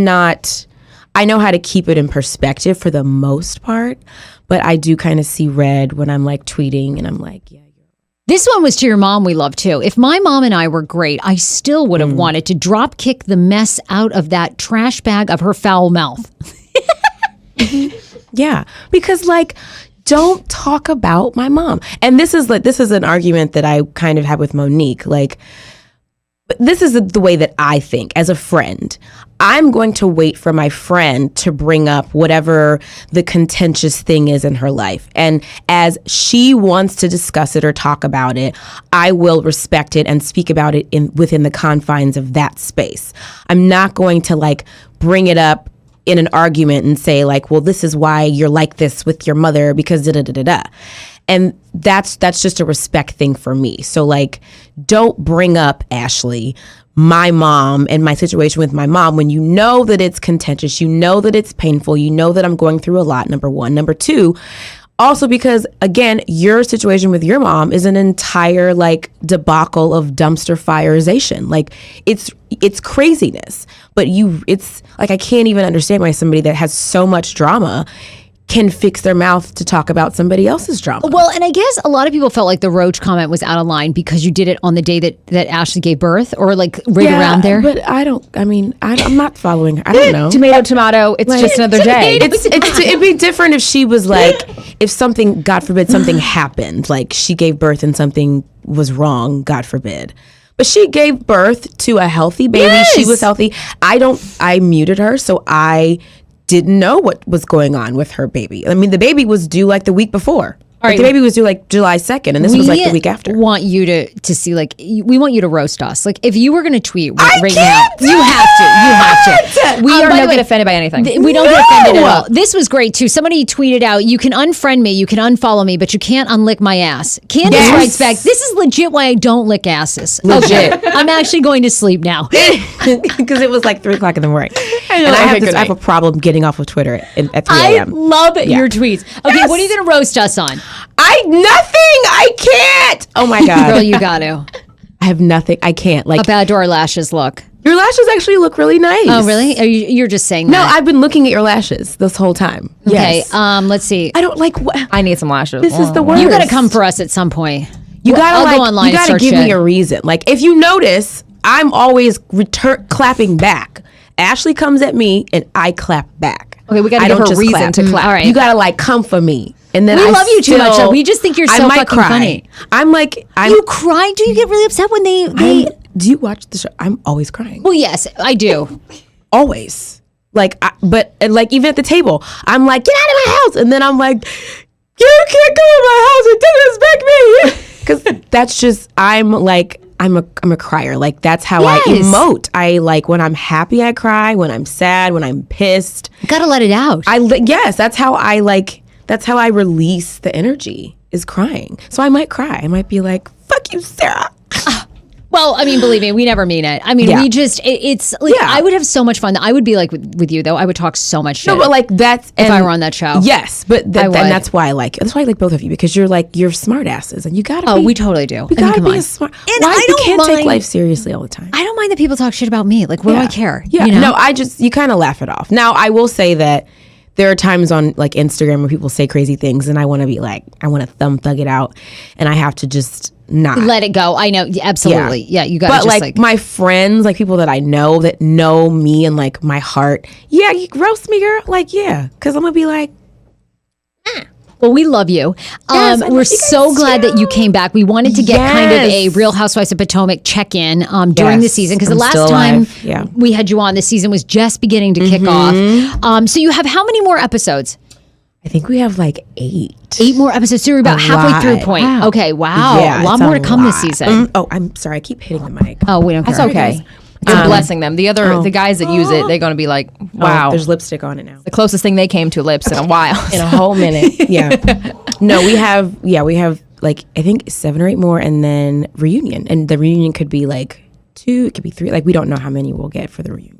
not, I know how to keep it in perspective for the most part, but I do kind of see red when I'm like tweeting and I'm like, yeah. This one was to your mom, we love too. If my mom and I were great, I still would have wanted to drop kick the mess out of that trash bag of her foul mouth. Yeah, because like, don't talk about my mom. And this is an argument that I kind of had with Monique. Like, this is the way that I think as a friend. I'm going to wait for my friend to bring up whatever the contentious thing is in her life. And as she wants to discuss it or talk about it, I will respect it and speak about it within the confines of that space. I'm not going to like bring it up in an argument and say like, well, this is why you're like this with your mother because da-da-da-da-da. And that's just a respect thing for me. So like, don't bring up, Ashley, my mom and my situation with my mom when you know that it's contentious, you know that it's painful, you know that I'm going through a lot, number one. Number two, also because, again, your situation with your mom is an entire like debacle of dumpster fireization. Like it's craziness, but it's like, I can't even understand why somebody that has so much drama can fix their mouth to talk about somebody else's drama. Well, and I guess a lot of people felt like the roach comment was out of line because you did it on the day that Ashley gave birth, or like around there. But I'm not following her. I don't know. Tomato. It's like, just another day. It'd be different if she was like, if something, God forbid, something happened, like she gave birth and something was wrong, God forbid. But she gave birth to a healthy baby. Yes. She was healthy. I muted her, so I didn't know what was going on with her baby. I mean, the baby was due like the week before. Like, the baby was due like July 2nd, and this was like the week after. We want you to see, like, we want you to roast us. Like, if you were going to tweet right now, you have to. We are not get offended by anything. We don't get offended at all. This was great, too. Somebody tweeted out, you can unfriend me, you can unfollow me, but you can't unlick my ass. Candiace writes back, this is legit why I don't lick asses. Legit. Okay, I'm actually going to sleep now. Because it was like 3 o'clock in the morning. I know. And I have a problem getting off of Twitter at 3 a.m. I love your tweets. Okay, what are you going to roast us on? I can't. Oh my God. Girl, you got to. I have nothing. I can't. Like, how bad do our lashes look? Your lashes actually look really nice. Oh, really? You're just saying that? No, I've been looking at your lashes this whole time. Okay, yes. Let's see. I don't like. I need some lashes. This is the worst. You got to come for us at some point. I'll go online. You got to give me a reason. Like, if you notice, I'm always clapping back. Ashley comes at me and I clap back. Okay, we got to give her a reason to clap. All right. You got to like come for me. And then we love you too much. Like, we just think you're so fucking funny. You cry? Do you get really upset when they do you watch the show? I'm always crying. Well, yes, I do. Always. Like, but even at the table, I'm like, get out of my house. And then I'm like, you can't go in my house and disrespect me. Because that's just, I'm a crier. Like, that's how I emote. I like, when I'm happy, I cry. When I'm sad, when I'm pissed. You gotta let it out. Yes, that's how I release the energy, is crying. So I might cry. I might be like, fuck you, Sarah. Well, I mean, believe me, we never mean it. I mean, we just, it's like, I would have so much fun. I would be like with you, though. I would talk so much shit. No, but like that's... If I were on that show. Yes, but and that's why I like it. That's why I like both of you, because you're smart asses, and you gotta be... Oh, we totally do. You gotta be a smart... And you can't take life seriously all the time. I don't mind that people talk shit about me. Like, what do I care? Yeah, you know? No, you kind of laugh it off. Now, I will say that there are times on like Instagram where people say crazy things, and I want to be like, I want to thug it out, and I have to just not. Let it go. I know. Absolutely. Yeah, you got to But just like my friends, like people that I know that know me and like my heart, yeah, you roast me, girl. Like, yeah, because I'm gonna be like, well, we love you. Yes, I We're love you so guys glad too. that you came back. We wanted to get kind of a Yes. Real Housewives of Potomac check-in during the Yes, season, because the I'm last still time alive. Yeah. we had you on, the season was just beginning to kick off. So you have how many more episodes? I think we have like 8. 8 more episodes. So you're about A halfway through lot. point. Wow. Okay, wow. Yeah, a lot it's more to come this lot. season. Oh, I'm sorry. I keep hitting the mic. Oh, we don't care. That's okay. You're blessing them. The guys that use it, they're going to be like, wow. Oh, there's lipstick on it now. The closest thing they came to lips in a while. In a whole minute. Yeah. No, we have like, I think 7 or 8 more and then reunion. And the reunion could be like 2, it could be 3. Like, we don't know how many we'll get for the reunion.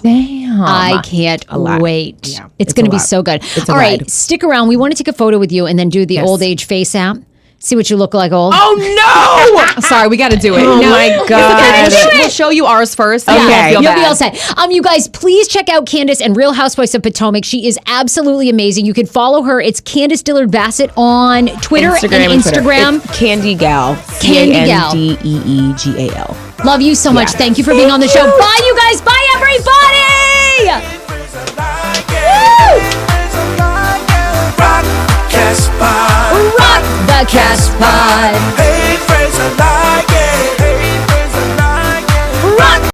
Damn. I can't lot. wait. Yeah, it's it's going to a be lot. so good. It's a All right, ride. stick around. We want to take a photo with you and then do the old age face app. See what you look like old. Oh, no! Sorry, we got to do it. Oh, my God. We'll show you ours first. Okay. You won't feel You'll be bad. all set. You guys, please check out Candiace and Real Housewives of Potomac. She is absolutely amazing. You can follow her. It's Candiace Dillard Bassett on Twitter and Twitter. Instagram. It's Candy Gal. Candy Gal. Candeegal. Love you so much. Yeah. Thank you for being on the show. Bye, you guys. Bye, everybody. Rock, Casbah. Rock the Casbah.